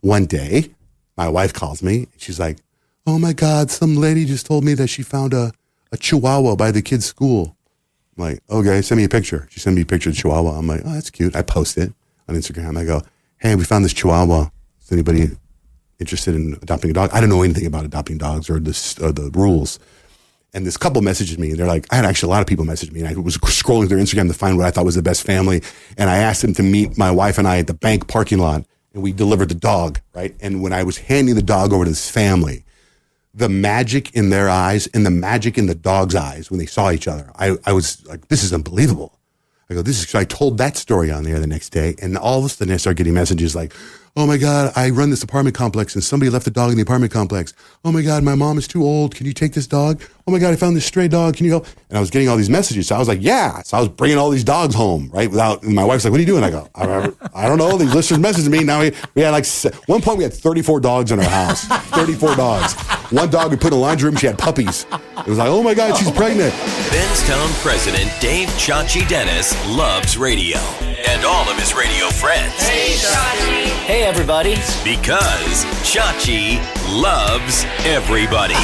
One day, my wife calls me. She's like, oh my God, some lady just told me that she found a chihuahua by the kid's school. I'm like, okay, send me a picture. She sent me a picture of the chihuahua. I'm like, oh, that's cute. I post it on Instagram. I go, hey, we found this chihuahua. Is anybody interested in adopting a dog? I don't know anything about adopting dogs or the rules. And this couple messages me, and they're like, I had actually a lot of people message me, and I was scrolling through Instagram to find what I thought was the best family. And I asked them to meet my wife and I at the bank parking lot, and we delivered the dog, right? And when I was handing the dog over to this family, the magic in their eyes and the magic in the dog's eyes when they saw each other, I was like, this is unbelievable. I go, so I told that story on there the next day, and all of a sudden I started getting messages like, oh my God, I run this apartment complex and somebody left a dog in the apartment complex. Oh my God, my mom is too old. Can you take this dog? Oh my God, I found this stray dog. Can you help? And I was getting all these messages. So I was like, yeah. So I was bringing all these dogs home, right? And my wife's like, what are you doing? I go, I don't know. These listeners messaged me. Now we had one point we had 34 dogs in our house. 34 dogs. One dog we put in the laundry room. She had puppies. It was like, oh my God, she's pregnant. Benztown President Dave Chachi Dennis loves radio and all of his radio friends. Hey, Chachi. Hey, everybody. Because Chachi loves everybody.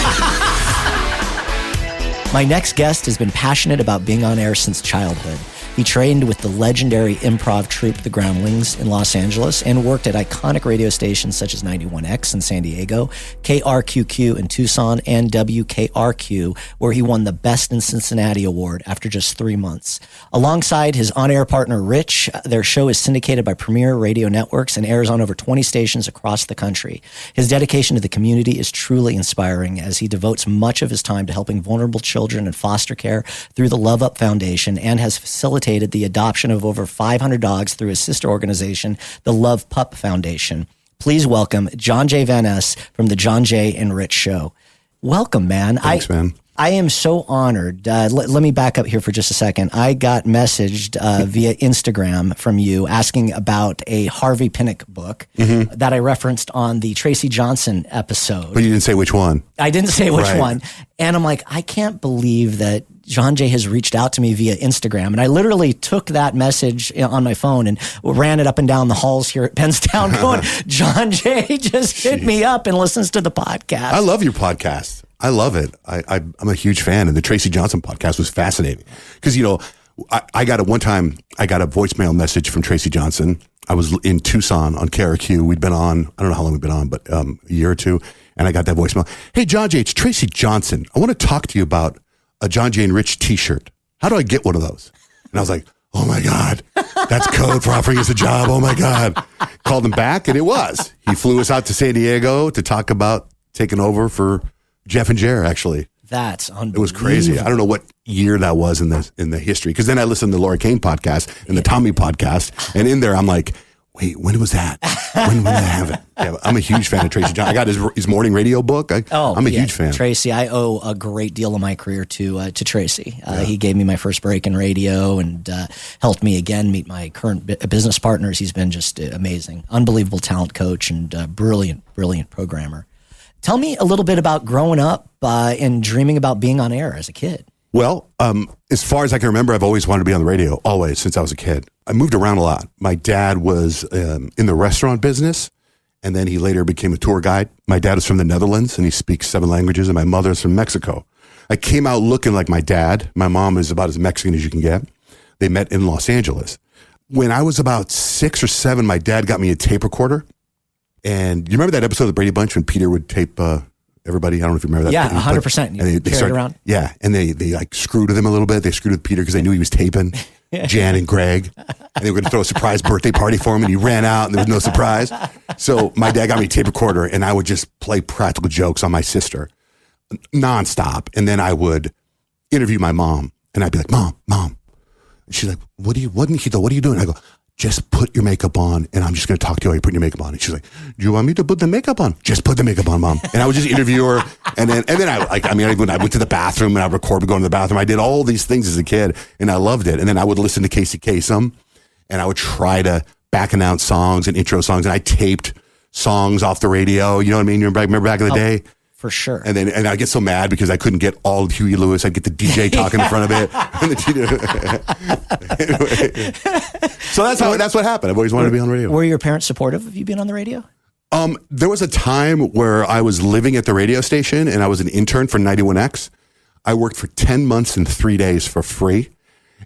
My next guest has been passionate about being on air since childhood. He trained with the legendary improv troupe, the Groundlings, in Los Angeles and worked at iconic radio stations such as 91X in San Diego, KRQQ in Tucson, and WKRQ, where he won the Best in Cincinnati award after just 3 months. Alongside his on-air partner, Rich, their show is syndicated by premier radio networks and airs on over 20 stations across the country. His dedication to the community is truly inspiring as he devotes much of his time to helping vulnerable children in foster care through the LoveUp Foundation and has facilitated the adoption of over 500 dogs through his sister organization, the LovePup Foundation. Please welcome Johnjay Van Es from the Johnjay and Rich Show. Welcome, man. Thanks, man. I am so honored. Let me back up here for just a second. I got messaged via Instagram from you asking about a Harvey Pinnock book that I referenced on the Tracy Johnson episode. But you didn't say which one. I didn't say which one. And I'm like, I can't believe that Johnjay has reached out to me via Instagram. And I literally took that message on my phone and ran it up and down the halls here at Benztown going, Johnjay just hit me up and listens to the podcast. I love your podcast. I love it. I'm a huge fan. And the Tracy Johnson podcast was fascinating. Because, I got a voicemail message from Tracy Johnson. I was in Tucson on KRQ. We'd been on, I don't know how long we've been on, but a year or two. And I got that voicemail. Hey, Johnjay, it's Tracy Johnson. I want to talk to you about a Johnjay and Rich t-shirt. How do I get one of those? And I was like, oh my God, that's code for offering us a job. Oh my God. Called him back and it was. He flew us out to San Diego to talk about taking over for Jeff and Jer, actually. That's unbelievable. It was crazy. I don't know what year that was in the history. Because then I listened to the Laura Kane podcast and the Tommy podcast. And in there, I'm like, wait, when was that? When did I have it? Yeah, I'm a huge fan of Tracy Johnson. I got his morning radio book. I'm a huge fan. Tracy, I owe a great deal of my career to Tracy. He gave me my first break in radio and helped me again meet my current business partners. He's been just amazing. Unbelievable talent coach and brilliant programmer. Tell me a little bit about growing up and dreaming about being on air as a kid. Well, as far as I can remember, I've always wanted to be on the radio, always, since I was a kid. I moved around a lot. My dad was in the restaurant business, and then he later became a tour guide. My dad is from the Netherlands, and he speaks 7 languages, and my mother's from Mexico. I came out looking like my dad. My mom is about as Mexican as you can get. They met in Los Angeles. When I was about 6 or 7, my dad got me a tape recorder. And you remember that episode of the Brady Bunch when Peter would tape everybody? I don't know if you remember that. Yeah, 100%. And they started around. Yeah, and they like screwed with him a little bit. They screwed with Peter because they knew he was taping Jan and Greg. And they were going to throw a surprise birthday party for him, and he ran out, and there was no surprise. So my dad got me a tape recorder, and I would just play practical jokes on my sister nonstop. And then I would interview my mom, and I'd be like, Mom. And she's like, what are you doing? I go, just put your makeup on, and I'm just going to talk to you while you're putting your makeup on. And she's like, do you want me to put the makeup on? Just put the makeup on, Mom. And I would just interview her. And then when I went to the bathroom and I recorded going to the bathroom, I did all these things as a kid, and I loved it. And then I would listen to Casey Kasem, and I would try to back announce songs and intro songs, and I taped songs off the radio. You know what I mean? You remember back in the day? For sure. And I get so mad because I couldn't get all of Huey Lewis. I'd get the DJ talking in front of it. Anyway. So that's what happened. I've always wanted to be on the radio. Were your parents supportive of you being on the radio? There was a time where I was living at the radio station and I was an intern for 91X. I worked for 10 months and 3 days for free.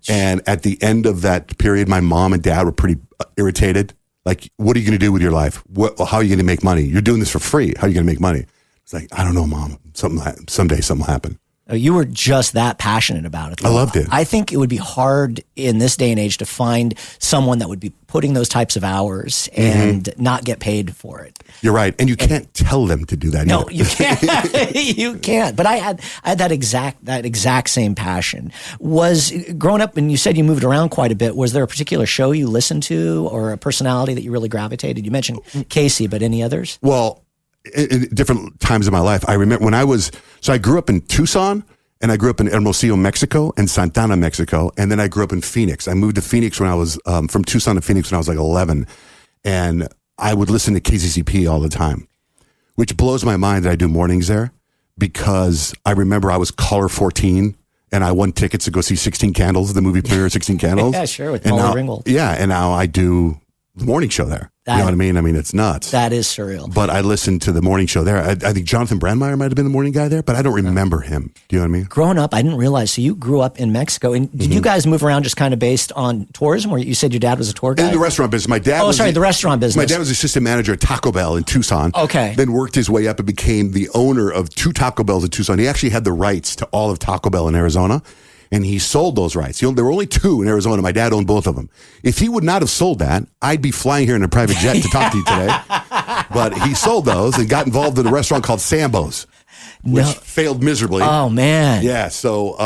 And at the end of that period, my mom and dad were pretty irritated. Like, what are you going to do with your life? How are you going to make money? You're doing this for free. How are you going to make money? It's like, I don't know, Mom. Someday something will happen. You were just that passionate about it. I loved it. I think it would be hard in this day and age to find someone that would be putting those types of hours and not get paid for it. You're right. And you can't tell them to do that either. No, you can't. You can't. But I had that exact same passion. Was growing up, and you said you moved around quite a bit, was there a particular show you listened to or a personality that you really gravitated? You mentioned Casey, but any others? Well, in different times of my life, I remember when I grew up in Tucson, and I grew up in Hermosillo, Mexico, and Santana, Mexico, and then I grew up in Phoenix. I moved to Phoenix when I was, from Tucson to Phoenix when I was like 11, and I would listen to KCCP all the time, which blows my mind that I do mornings there, because I remember I was caller 14, and I won tickets to go see 16 Candles, the movie premiere of 16 Candles. Yeah, sure, with Molly Ringwald. Yeah, and now I do the morning show there. You know what I mean? I mean, it's nuts. That is surreal. But I listened to the morning show there. I think Jonathan Brandmeier might have been the morning guy there, but I don't remember him. Do you know what I mean? Growing up, I didn't realize. So you grew up in Mexico. And did you guys move around just kind of based on tourism, or you said your dad was a tour guide? In the restaurant business. My dad the restaurant business. My dad was assistant manager at Taco Bell in Tucson. Okay. Then worked his way up and became the owner of 2 Taco Bells in Tucson. He actually had the rights to all of Taco Bell in Arizona. And he sold those rights. There were only 2 in Arizona. My dad owned both of them. If he would not have sold that, I'd be flying here in a private jet to talk to you today. But he sold those and got involved in a restaurant called Sambo's, which failed miserably. Oh, man. Yeah. So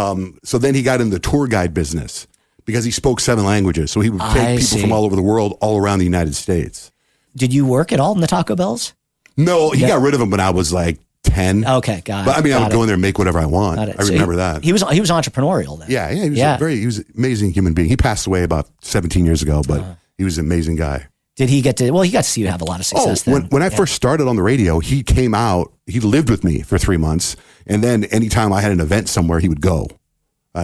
then he got in the tour guide business because he spoke 7 languages. So he would take people from all over the world, all around the United States. Did you work at all in the Taco Bells? No, he got rid of them when I was like 10. Okay, got it. But I mean, I would go in there and make whatever I want. I remember that. He was entrepreneurial then. Yeah, he was an amazing human being. He passed away about 17 years ago, but he was an amazing guy. Did he get to, well, he got to see you have a lot of success then. When I first started on the radio, he came out, he lived with me for 3 months, and then anytime I had an event somewhere, he would go.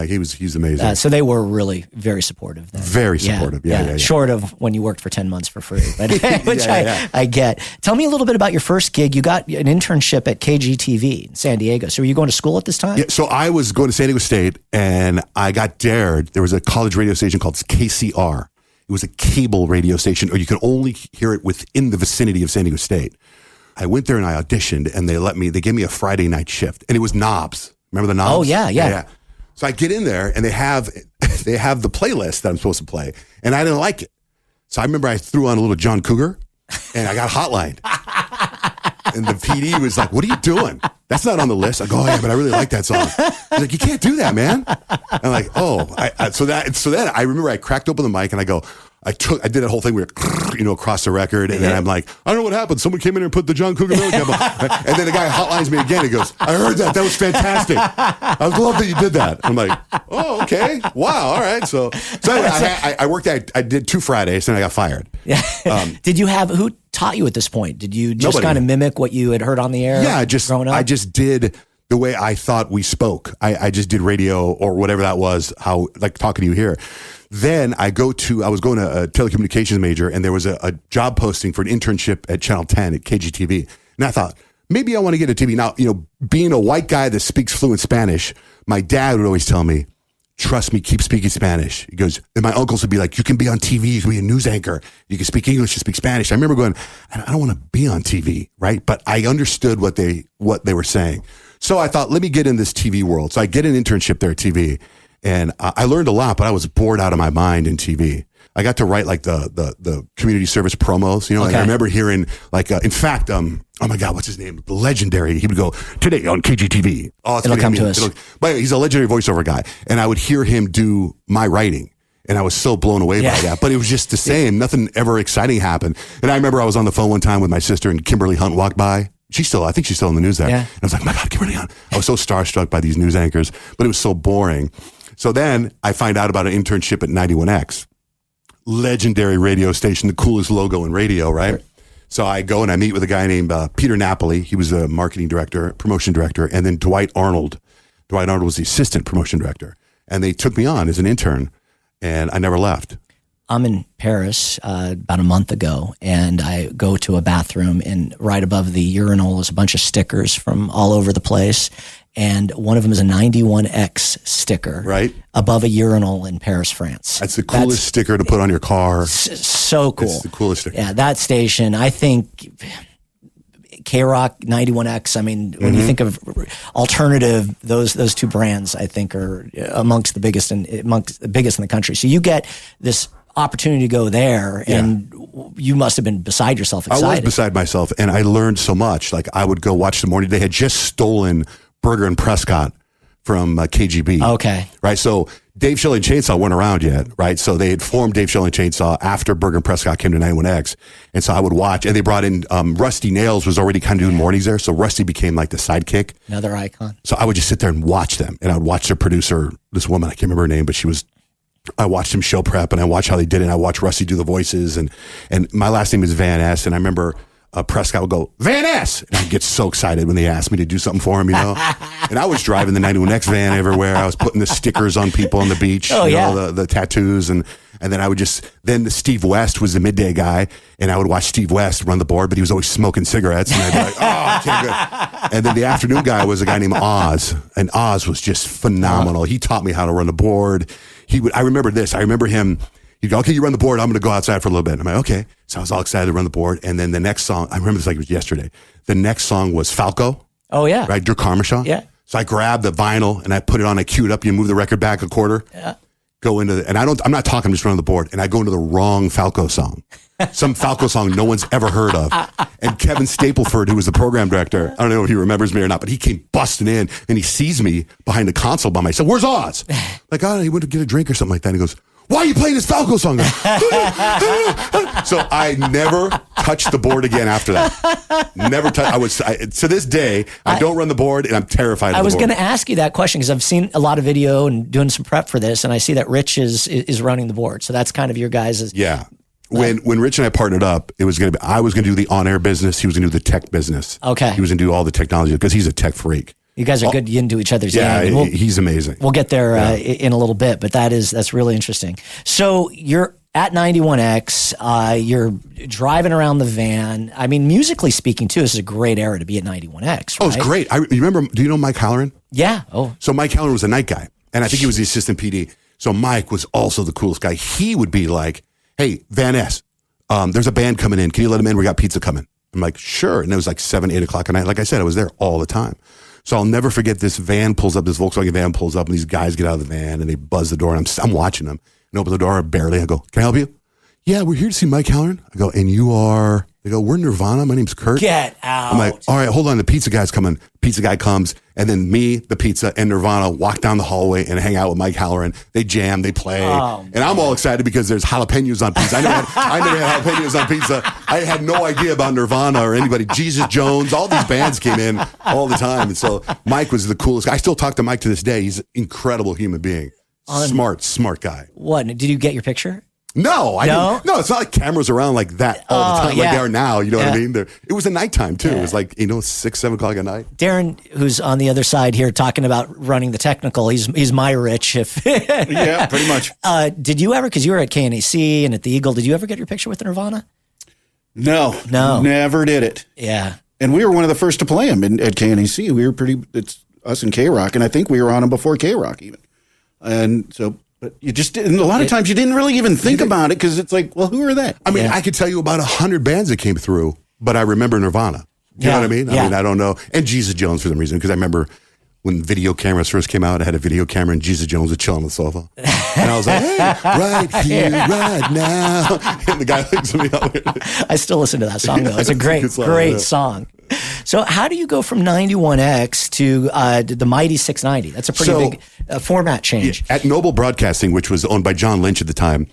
He's amazing. So they were really very supportive then. Very supportive, yeah. Short of when you worked for 10 months for free, but, which I get. Tell me a little bit about your first gig. You got an internship at KGTV in San Diego. So were you going to school at this time? Yeah, so I was going to San Diego State, and I got dared. There was a college radio station called KCR. It was a cable radio station, or you could only hear it within the vicinity of San Diego State. I went there and I auditioned, and they gave me a Friday night shift, and it was Knobs. Remember the Knobs? Oh, yeah. So I get in there and they have the playlist that I'm supposed to play, and I didn't like it. So I remember I threw on a little John Cougar, and I got hotlined. And the PD was like, "What are you doing? That's not on the list." I go, "Oh yeah, but I really like that song." He's like, "You can't do that, man." I'm like, "Oh." So then I remember I cracked open the mic and I go, I did that whole thing where, across the record, and then I'm like, I don't know what happened. Someone came in and put the John Cougar Mellencamp on. And then the guy hotlines me again. He goes, "I heard that. That was fantastic. I love that you did that." I'm like, "Oh, okay. Wow. All right." So anyway, I worked at, I did 2 Fridays and I got fired. Yeah. Who taught you at this point? Did you just Nobody. kind of mimic what you had heard on the air? Yeah, growing up? I just did the way I thought we spoke. I just did radio or whatever that was, like talking to you here. Then I was going to a telecommunications major, and there was a job posting for an internship at Channel 10 at KGTV. And I thought, maybe I want to get a TV. Now, being a white guy that speaks fluent Spanish, my dad would always tell me, "Trust me, keep speaking Spanish." He goes, and my uncles would be like, "You can be on TV, you can be a news anchor, you can speak English, you speak Spanish." I remember going, I don't want to be on TV, right? But I understood what they were saying. So I thought, let me get in this TV world. So I get an internship there at TV. And I learned a lot, but I was bored out of my mind in TV. I got to write like the community service promos, And I remember hearing in fact, oh my God, what's his name? The legendary. He would go, "Today on KGTV." Oh, it'll come to us. But he's a legendary voiceover guy. And I would hear him do my writing. And I was so blown away by that. But it was just the same. Nothing ever exciting happened. And I remember I was on the phone one time with my sister, and Kimberly Hunt walked by. I think she's still in the news there. Yeah. And I was like, "My God, Kimberly Hunt." I was so starstruck by these news anchors, but it was so boring. So then I find out about an internship at 91X, legendary radio station, the coolest logo in radio, right? So I go and I meet with a guy named Peter Napoli. He was a marketing director, promotion director, and then Dwight Arnold. Dwight Arnold was the assistant promotion director. And they took me on as an intern, and I never left. I'm in Paris about a month ago, and I go to a bathroom, and right above the urinal is a bunch of stickers from all over the place. And one of them is a 91X sticker Right. above a urinal in Paris, France. That's the coolest sticker to put on your car. So cool. It's the coolest sticker. Yeah, that station, I think K-Rock, 91X, I mean, when you think of alternative, those two brands, I think, are amongst the biggest in the country. So you get this opportunity to go there, and you must have been beside yourself excited. I was beside myself, and I learned so much. Like, I would go watch the morning. They had just stolen Berger and Prescott from KGB. Okay. Right. So Dave Shelley and Chainsaw weren't around yet. Right. So they had formed Dave Shelley and Chainsaw after Berger and Prescott came to 91X. And so I would watch, and they brought in Rusty Nails was already kind of doing mornings there. So Rusty became like the sidekick. Another icon. So I would just sit there and watch them, and I would watch their producer, this woman, I can't remember her name, but I watched him show prep, and I watched how they did it. And I watched Rusty do the voices, and my last name is Van Es, and I remember Prescott would go, Van Es! And I'd get so excited when they asked me to do something for him, And I was driving the 91X van everywhere. I was putting the stickers on people on the beach, the tattoos, and then I would then Steve West was the midday guy, and I would watch Steve West run the board, but he was always smoking cigarettes, and I'd be like, oh, I can't go. And then the afternoon guy was a guy named Oz, and Oz was just phenomenal. He taught me how to run the board. I remember this. I remember him. He'd go, okay, you run the board. I'm going to go outside for a little bit. I'm like, okay. So I was all excited to run the board. And then the next song, I remember this like it was yesterday. The next song was Falco. Oh, yeah. Right? Drew Carmishaw. Yeah. So I grabbed the vinyl and I put it on. I queued up. You move the record back a quarter. Yeah. Go into and I'm not talking, I'm just running the board. And I go into the wrong Falco song. Some Falco song no one's ever heard of. And Kevin Stapleford, who was the program director, I don't know if he remembers me or not, but he came busting in and he sees me behind the console by myself. Where's Oz? Like, oh, he went to get a drink or something like that. And he goes, why are you playing this Falco song? So I never touched the board again after that. Never touched. To this day, I don't run the board, and I'm terrified of the board. I was going to ask you that question because I've seen a lot of video and doing some prep for this, and I see that Rich is running the board. So that's kind of your guys'. Yeah. When Rich and I partnered up, I was going to do the on-air business. He was going to do the tech business. Okay. He was going to do all the technology because he's a tech freak. You guys are good into each other's game. Yeah, he's amazing. We'll get there in a little bit, but that's really interesting. So you're at 91X. You're driving around the van. I mean, musically speaking, too, this is a great era to be at 91X. Right? Oh, it's great. You remember? Do you know Mike Halloran? Yeah. Oh. So Mike Halloran was a night guy, and I think he was the assistant PD. So Mike was also the coolest guy. He would be like, "Hey, Van Es, there's a band coming in. Can you let them in? We got pizza coming." I'm like, "Sure." And it was like 7, 8 o'clock at night. Like I said, I was there all the time. So I'll never forget this Volkswagen van pulls up, and these guys get out of the van, and they buzz the door, and I'm watching them, and open the door barely. I go, can I help you? Yeah, we're here to see Mike Halloran. I go, and you are? They go, we're Nirvana. My name's Kurt. Get out. I'm like, all right, hold on. The pizza guy's coming. Pizza guy comes, and then me, the pizza, and Nirvana walk down the hallway and hang out with Mike Halloran. They jam, they play, and I'm all excited because there's jalapenos on pizza. I never had jalapenos on pizza. I had no idea about Nirvana or anybody. Jesus Jones, all these bands came in all the time, and so Mike was the coolest guy. I still talk to Mike to this day. He's an incredible human being. Smart guy. What? Did you get your picture? No, I didn't. No, it's not like cameras around like that all the time, like they are now. You know what I mean? It was a nighttime too. It was like 6, 7 o'clock at night. Darren, who's on the other side here, talking about running the technical. He's my Rich. Yeah, pretty much. Did you ever? Because you were at KNAC and at the Eagle. Did you ever get your picture with Nirvana? No, never did it. Yeah, and we were one of the first to play them at KNAC. We were it's us and K-Rock, and I think we were on them before K-Rock even. And so. But you just didn't, a lot of times you didn't really even think about it because it's like, well, who are they? I mean, I could tell you about 100 bands that came through, but I remember Nirvana. Do you know what I mean? I mean, I don't know. And Jesus Jones for some reason, because I remember when video cameras first came out, I had a video camera and Jesus Jones was chilling on the sofa. And I was like, hey, right here, right now. And the guy looks at me out there. I still listen to that song, though. It's a great song. So how do you go from 91X to the Mighty 690? That's a pretty big format change. Yeah, at Noble Broadcasting, which was owned by John Lynch at the time,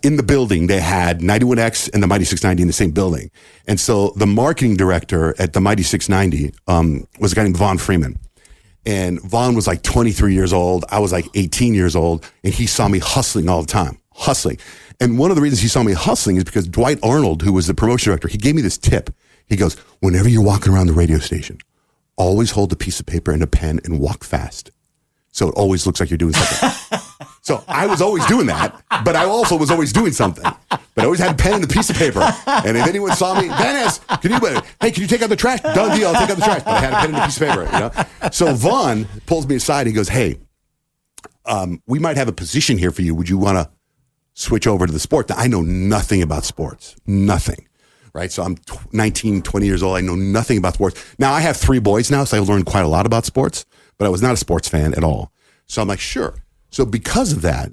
in the building, they had 91X and the Mighty 690 in the same building. And so the marketing director at the Mighty 690 was a guy named Vaughn Freeman. And Vaughn was like 23 years old. I was like 18 years old. And he saw me hustling all the time. And one of the reasons he saw me hustling is because Dwight Arnold, who was the promotion director, he gave me this tip. He goes, whenever you're walking around the radio station, always hold a piece of paper and a pen and walk fast. so it always looks like you're doing something. So I was always doing that, but I also was always doing something. But I always had a pen and a piece of paper. And if anyone saw me, Van Es, can you take out the trash? Done deal, I'll take out the trash. But I had a pen and a piece of paper, you know? So Vaughn pulls me aside and he goes, hey, we might have a position here for you. Would you want to switch over to the sport? Now, I know nothing about sports, nothing, right? So I'm 19, 20 years old. I know nothing about sports. Now I have 3 boys now, so I learned quite a lot about sports, but I was not a sports fan at all. So I'm like, sure. So because of that,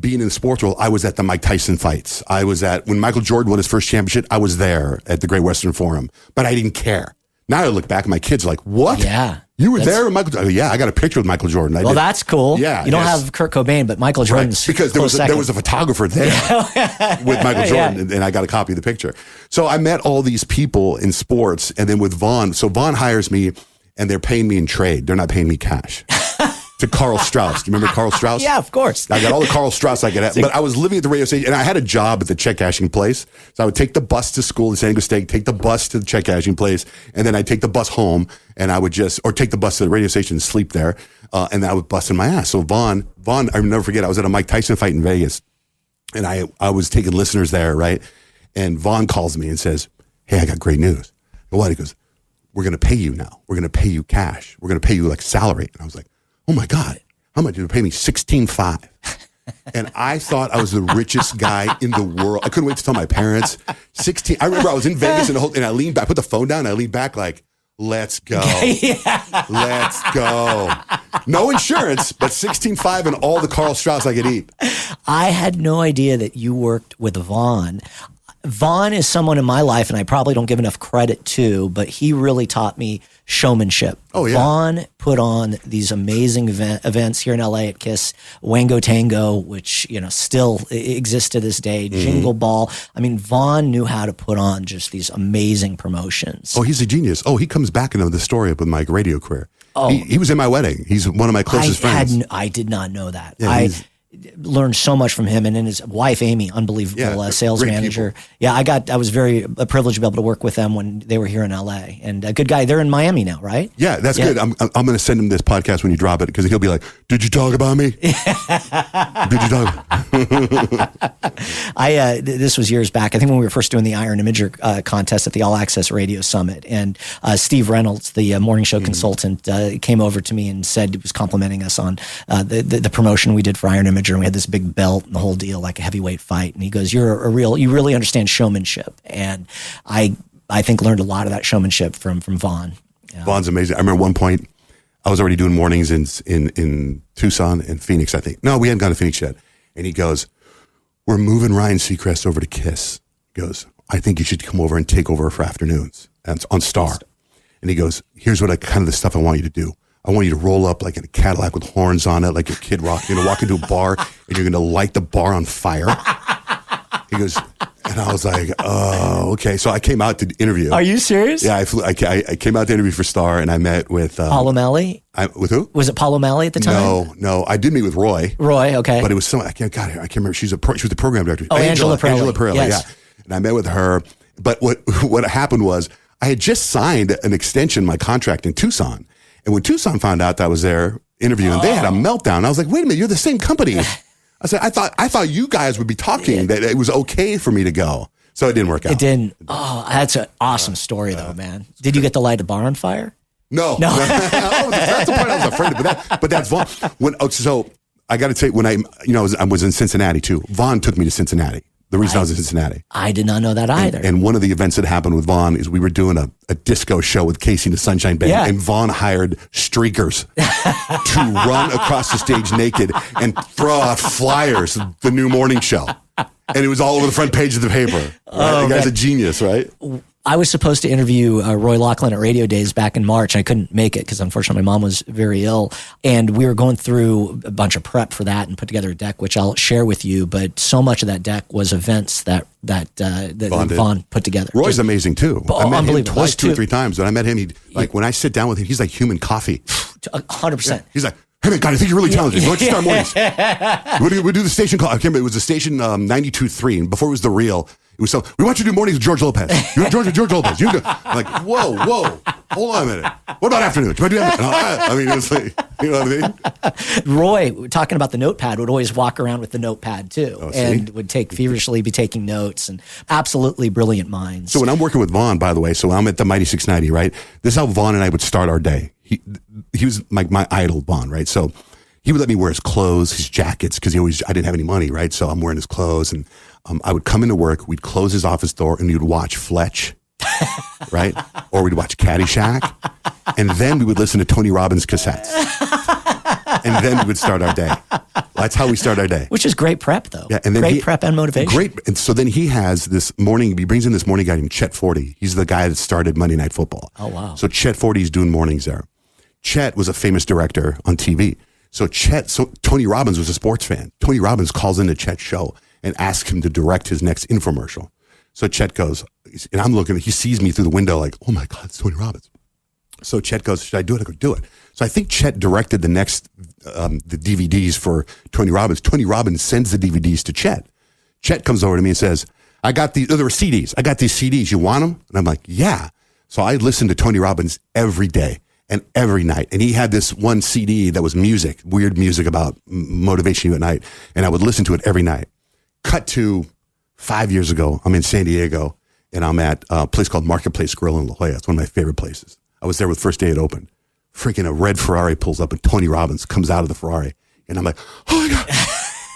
being in the sports world, I was at the Mike Tyson fights. I was when Michael Jordan won his first championship, I was there at the Great Western Forum, but I didn't care. Now I look back and my kids are like, what? Yeah. You were there with Michael Jordan? Yeah, I got a picture with Michael Jordan. Well, that's cool. Yeah. You don't have Kurt Cobain, but Michael Jordan's right. Because there was a photographer there with Michael Jordan, and I got a copy of the picture. So I met all these people in sports, and then with Vaughn. So Vaughn hires me, and they're paying me in trade. They're not paying me cash. To Carl Strauss. Do you remember Carl Strauss? Yeah, of course. I got all the Carl Strauss I could have. But I was living at the radio station, and I had a job at the check cashing place. So I would take the bus to school in San Diego State, take the bus to the check cashing place, and then I'd take the bus home, and I would take the bus to the radio station and sleep there, and I would bust in my ass. So Vaughn, I'll never forget, I was at a Mike Tyson fight in Vegas, and I was taking listeners there, right? And Vaughn calls me and says, hey, I got great news. And what? He goes, we're going to pay you now. We're going to pay you cash. We're going to pay you like salary. And I was like, oh my God, how much? Did they pay me? $16,500. And I thought I was the richest guy in the world. I couldn't wait to tell my parents. I remember I was in Vegas and I leaned back, I put the phone down, and I leaned back like, let's go. Let's go. No insurance, but $16,500 and all the Carl Strauss I could eat. I had no idea that you worked with Vaughn. Vaughn is someone in my life, and I probably don't give enough credit to, but he really taught me showmanship. Oh, yeah. Vaughn put on these amazing events here in LA at KISS, Wango Tango, which, still exists to this day, Jingle Ball. I mean, Vaughn knew how to put on just these amazing promotions. Oh, he's a genius. Oh, he comes back into the story of my radio career. Oh. He was in my wedding. He's one of my closest friends. I did not know that. Yeah, I learned so much from him, and then his wife Amy, unbelievable sales manager. People. Yeah, I was very privileged to be able to work with them when they were here in LA. And a good guy. They're in Miami now, right? Yeah, that's good. I'm going to send him this podcast when you drop it, because he'll be like, "Did you talk about me? Did you talk?" This was years back. I think when we were first doing the Iron Imager contest at the All Access Radio Summit, and Steve Reynolds, the morning show consultant, came over to me and said, he was complimenting us on the promotion we did for Iron Imager. And we had this big belt and the whole deal, like a heavyweight fight. And he goes, you really understand showmanship. And I think learned a lot of that showmanship from Vaughn. Vaughn's amazing. I remember one point, I was already doing mornings in Tucson and Phoenix, I think. No, we hadn't gone to Phoenix yet. And he goes, we're moving Ryan Seacrest over to KISS. He goes, I think you should come over and take over for afternoons on Star. And he goes, here's what kind of the stuff I want you to do. I want you to roll up like in a Cadillac with horns on it, like your Kid Rock. You're going to walk into a bar and you're going to light the bar on fire. He goes, and I was like, oh, okay. So I came out to interview. Are you serious? Yeah, I came out to interview for Star, and I met with Paul O'Malley. With who? Was it Paul O'Malley at the time? No. I did meet with Roy. Roy, okay. But it was someone, I can't remember. She was the program director. Oh, Angela Perelli. Yes. Yeah. And I met with her. But what happened was I had just signed an extension, my contract in Tucson. And when Tucson found out that I was there interviewing, they had a meltdown. I was like, wait a minute, you're the same company. I said, I thought you guys would be talking that it was okay for me to go. So it didn't work out. It didn't. Oh, that's an awesome story though, man. Did you get to light a bar on fire? No. That's the part I was afraid of. But that's Vaughn. So I got to tell you, when I was in Cincinnati too. Vaughn took me to Cincinnati. The reason I was in Cincinnati. I did not know that either. And one of the events that happened with Vaughn is we were doing a disco show with Casey and the Sunshine Band. Yeah. And Vaughn hired streakers to run across the stage naked and throw out flyers of the new morning show. And it was all over the front page of the paper. Right? The guy's a genius, right? I was supposed to interview Roy Loughlin at Radio Days back in March. I couldn't make it because unfortunately my mom was very ill. And we were going through a bunch of prep for that and put together a deck, which I'll share with you. But so much of that deck was events that Vaughn put together. Roy's amazing too. I met him twice, 2 or 3 times. When I met him, when I sit down with him, he's like human coffee. 100%. Yeah. He's like, hey man, God, I think you're really talented. Why don't you start mornings? We do the station call. I can't remember. It was the station 92.3, and before it was The Real, it was we want you to do mornings with George Lopez. You're George Lopez. I'm like, whoa. Hold on a minute. What about afternoon? Do I do that? I mean, it's like, you know what I mean? Roy, talking about the notepad, would always walk around with the notepad too, and would feverishly be taking notes, and absolutely brilliant minds. So when I'm working with Vaughn, by the way, so I'm at the Mighty 690, right? This is how Vaughn and I would start our day. He was my idol, Vaughn, right? So he would let me wear his clothes, his jackets, because I didn't have any money, right? So I'm wearing his clothes, and I would come into work, we'd close his office door, and we'd watch Fletch, right? Or we'd watch Caddyshack, and then we would listen to Tony Robbins cassettes. And then we would start our day. That's how we start our day. Which is great prep, though. Yeah, and then great prep and motivation. Great. And so then he brings in this morning guy named Chet Forty. He's the guy that started Monday Night Football. Oh, wow. So Chet Forty's doing mornings there. Chet was a famous director on TV. So Tony Robbins was a sports fan. Tony Robbins calls into Chet's show and asks him to direct his next infomercial. So Chet goes, and I'm looking, he sees me through the window like, oh my God, it's Tony Robbins. So Chet goes, should I do it? I go, do it. So I think Chet directed the next, the DVDs for Tony Robbins. Tony Robbins sends the DVDs to Chet. Chet comes over to me and says, there were CDs. I got these CDs. You want them? And I'm like, yeah. So I listened to Tony Robbins every day and every night. And he had this one CD that was music, weird music about motivation you at night. And I would listen to it every night. Cut to 5 years ago, I'm in San Diego, and I'm at a place called Marketplace Grill in La Jolla. It's one of my favorite places. I was there with first day it opened. Freaking a red Ferrari pulls up, and Tony Robbins comes out of the Ferrari. And I'm like, oh my God,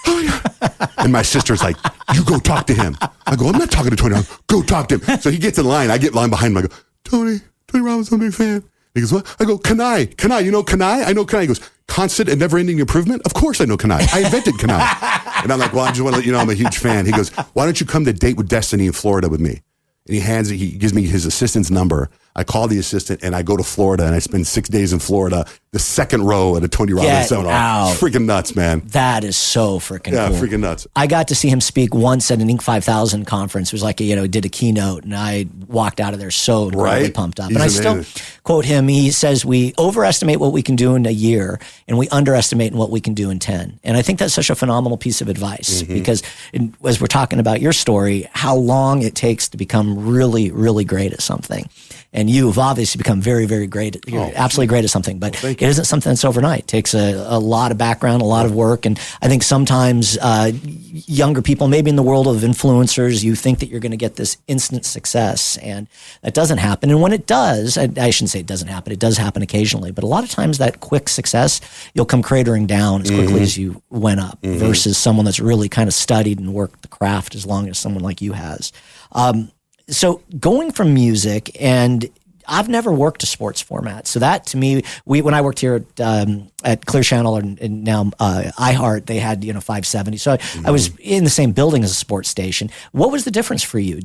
oh my God. And my sister's like, you go talk to him. I go, I'm not talking to Tony Robbins. Go talk to him. So he gets in line. I get in line behind him. I go, Tony Robbins, I'm a big fan. He goes, what? I go, Kanai, you know Kanai? I know Kanai. He goes, constant and never-ending improvement? Of course I know Kanai. I invented Kanai. And I'm like, well, I just want to let you know I'm a huge fan. He goes, why don't you come to Date with Destiny in Florida with me? And he gives me his assistant's number. I call the assistant, and I go to Florida, and I spend 6 days in Florida, the second row at a Tony Robbins seminar. It's freaking nuts, man. That is so freaking cool. Yeah, freaking nuts. I got to see him speak once at an Inc. 5000 conference. It was like, did a keynote, and I walked out of there so incredibly pumped up. He's and I amazing. still quote him. He says, we overestimate what we can do in a year, and we underestimate what we can do in 10. And I think that's such a phenomenal piece of advice because as we're talking about your story, how long it takes to become really, really great at something. And you've obviously become very, very great. You're absolutely great at something, but it isn't something that's overnight. It takes a lot of background, a lot of work. And I think sometimes younger people, maybe in the world of influencers, you think that you're going to get this instant success, and that doesn't happen. And when it does, I shouldn't say it doesn't happen. It does happen occasionally, but a lot of times that quick success, you'll come cratering down as quickly as you went up versus someone that's really kind of studied and worked the craft as long as someone like you has. So going from music, and I've never worked a sports format. So that to me, when I worked here at Clear Channel and now iHeart, they had 570. So I was in the same building as a sports station. What was the difference for you?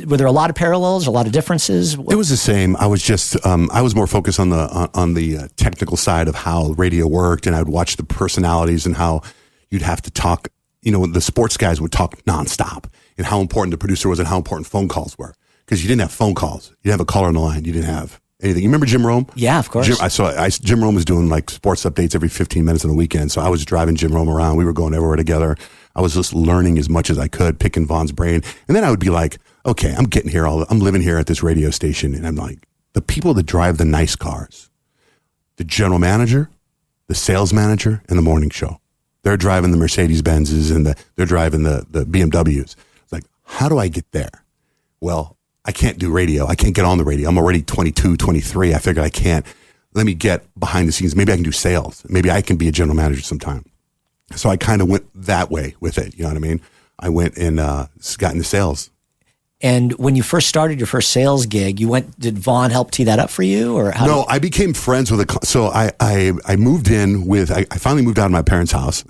Were there a lot of parallels, a lot of differences? It was the same. I was just I was more focused on the technical side of how radio worked, and I'd watch the personalities and how you'd have to talk. The sports guys would talk nonstop, and how important the producer was, and how important phone calls were. Because you didn't have phone calls. You didn't have a caller on the line. You didn't have anything. You remember Jim Rome? Yeah, of course. Jim Rome was doing like sports updates every 15 minutes on the weekend. So I was driving Jim Rome around. We were going everywhere together. I was just learning as much as I could, picking Vaughn's brain. And then I would be like, okay, I'm living here at this radio station. And I'm like, the people that drive the nice cars, the general manager, the sales manager, and the morning show. They're driving the Mercedes-Benzes and they're driving the BMWs. It's like, how do I get there? Well, I can't do radio. I can't get on the radio. I'm already 22, 23. I figured I can't. Let me get behind the scenes. Maybe I can do sales. Maybe I can be a general manager sometime. So I kind of went that way with it. You know what I mean? I went and got into sales. And when you first started your first sales gig, did Vaughn help tee that up for you? Or No, I became friends with so I moved in with, I finally moved out of my parents' house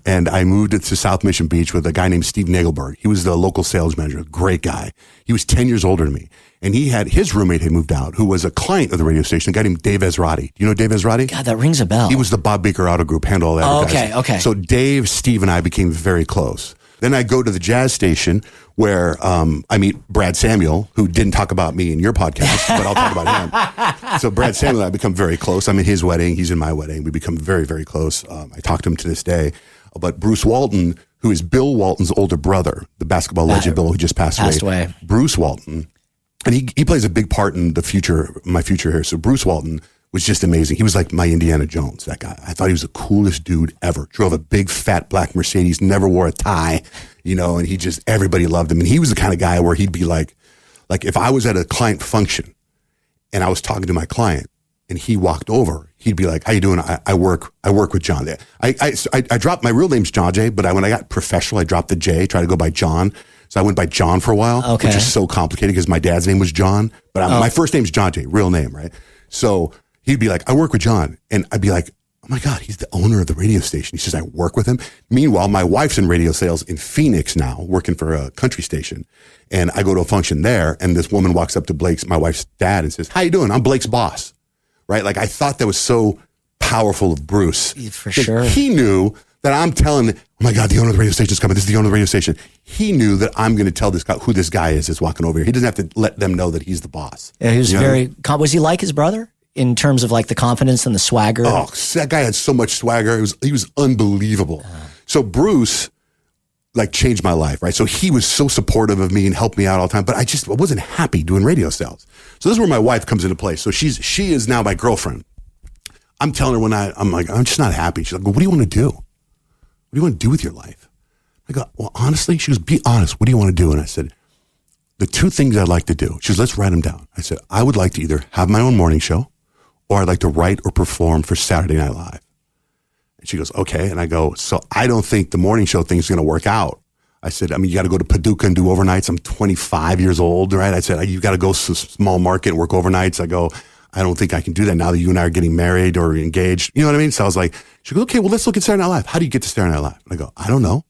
and I moved to South Mission Beach with a guy named Steve Nagelberg. He was the local sales manager, great guy. He was 10 years older than me. And his roommate had moved out, who was a client of the radio station, a guy named Dave Ezrati. Do you know Dave Ezrati? God, that rings a bell. He was the Bob Baker Auto Group, handle all that. Okay. So Dave, Steve, and I became very close. Then I go to the jazz station where I meet Brad Samuel, who didn't talk about me in your podcast, but I'll talk about him. So Brad Samuel and I become very close. I'm in his wedding. He's in my wedding. We become very, very close. I talk to him to this day. But Bruce Walton, who is Bill Walton's older brother, the basketball legend Bill, who just passed away. Bruce Walton And he plays a big part in my future here. So Bruce Walton was just amazing. He was like my Indiana Jones, that guy. I thought he was the coolest dude ever. Drove a big fat black Mercedes, never wore a tie, and everybody loved him. And he was the kind of guy where he'd be like if I was at a client function and I was talking to my client and he walked over, he'd be like, "How you doing? I work with John." I dropped my real name's Johnjay, but when I got professional, I dropped the J, tried to go by John. So I went by John for a while, which is so complicated because my dad's name was John, but my first name's Johnjay, real name, right? So he'd be like, "I work with John." And I'd be like, "Oh my God, he's the owner of the radio station." He says, "I work with him." Meanwhile, my wife's in radio sales in Phoenix now, working for a country station. And I go to a function there, and this woman walks up to my wife's dad, and says, "How you doing? I'm Blake's boss." Right? Like, I thought that was so powerful of Bruce. For sure. He knew that I'm telling, "Oh my God, the owner of the radio station is coming. This is the owner of the radio station." He knew that I'm going to tell this guy who this guy is that's walking over here. He doesn't have to let them know that he's the boss. Yeah, he was was he like his brother in terms of like the confidence and the swagger? Oh, that guy had so much swagger. He was unbelievable. So Bruce changed my life, right? So he was so supportive of me and helped me out all the time, but I wasn't happy doing radio sales. So this is where my wife comes into play. So she is now my girlfriend. I'm telling her I'm like, "I'm just not happy." She's like, "Well, what do you want to do? What do you want to do with your life?" I go, "Well, honestly," she goes, "Be honest. What do you want to do?" And I said, "The two things I'd like to do." She goes, "Let's write them down." I said, "I would like to either have my own morning show or I'd like to write or perform for Saturday Night Live." And she goes, "Okay." And I go, "So I don't think the morning show thing is going to work out." I said, "You got to go to Paducah and do overnights. I'm 25 years old, right?" I said, "You got to go to a small market and work overnights." I go, "I don't think I can do that now that you and I are getting married or engaged." You know what I mean? So I was like, she goes, "Okay, well, let's look at Saturday Night Live. How do you get to Saturday Night Live?" And I go, "I don't know."